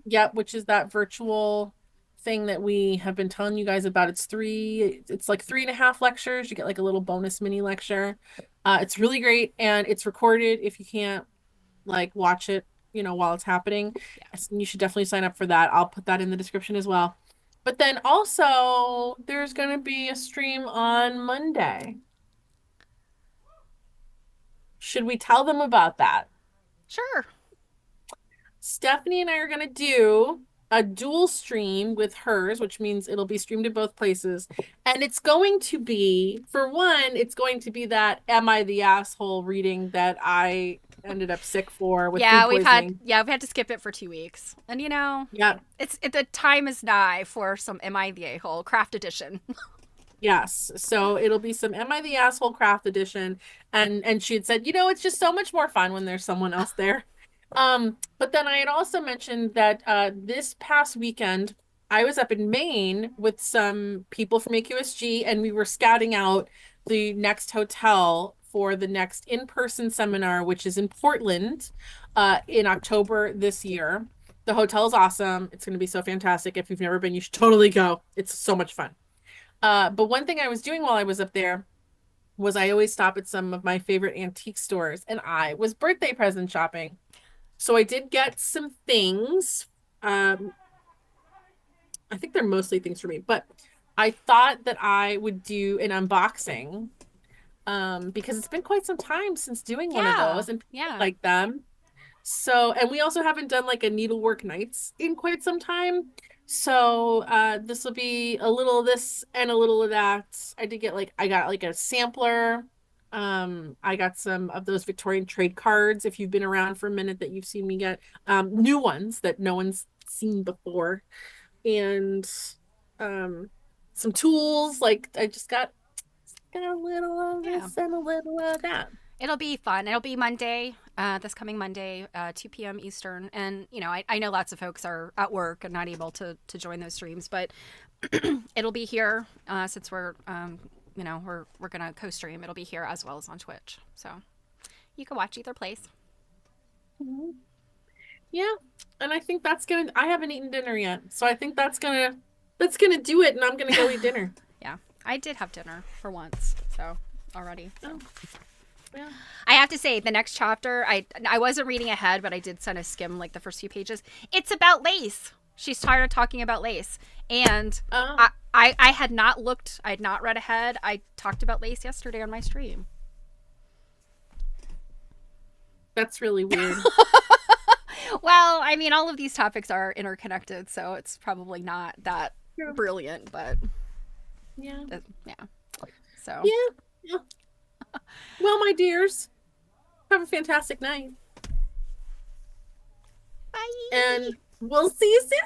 Yeah, which is that virtual thing that we have been telling you guys about. It's like 3.5 lectures. You get like a little bonus mini lecture. It's really great, and it's recorded if you can't like watch it, while it's happening. Yeah. You should definitely sign up for that. I'll put that in the description as well. But then also there's going to be a stream on Monday. Should we tell them about that? Sure. Stephanie and I are gonna do a dual stream with hers, which means it'll be streamed to both places. And it's going to be, for one, it's going to be that Am I the Asshole reading that I ended up sick for with food poisoning. we've had to skip it for 2 weeks. And Yeah. the time is nigh for some Am I the A-hole craft edition. Yes. So it'll be some Am I the Asshole craft edition. And she had said, it's just so much more fun when there's someone else there. But then I had also mentioned that this past weekend I was up in Maine with some people from AQSG, and we were scouting out the next hotel for the next in-person seminar, which is in Portland, in October this year. The hotel is awesome. It's going to be so fantastic. If you've never been, you should totally go. It's so much fun. But one thing I was doing while I was up there was I always stop at some of my favorite antique stores, and I was birthday present shopping. So I did get some things. I think they're mostly things for me, but I thought that I would do an unboxing because it's been quite some time since doing one of those, and people like them. So, and we also haven't done like a needlework nights in quite some time. So this will be a little of this and a little of that. I got like a sampler. I got some of those Victorian trade cards, if you've been around for a minute, that you've seen me get. New ones that no one's seen before. And some tools. Like I just got a little of this and a little of that. It'll be fun. It'll be Monday, this coming Monday, 2 p.m. Eastern. And, I know lots of folks are at work and not able to join those streams, but it'll be here since we're going to co-stream. It'll be here as well as on Twitch. So you can watch either place. Mm-hmm. Yeah. And I think I haven't eaten dinner yet. So I think that's going to do it. And I'm going to go eat dinner. Yeah. I did have dinner for once. So already. So. Oh. Yeah. I have to say, the next chapter, I wasn't reading ahead, but I did send a skim like the first few pages. It's about lace. She's tired of talking about lace. And I had not looked, I had not read ahead. I talked about lace yesterday on my stream. That's really weird. Well, I mean, all of these topics are interconnected, so it's probably not that brilliant, but yeah. So. Yeah. Well, my dears, have a fantastic night. Bye. And we'll see you soon.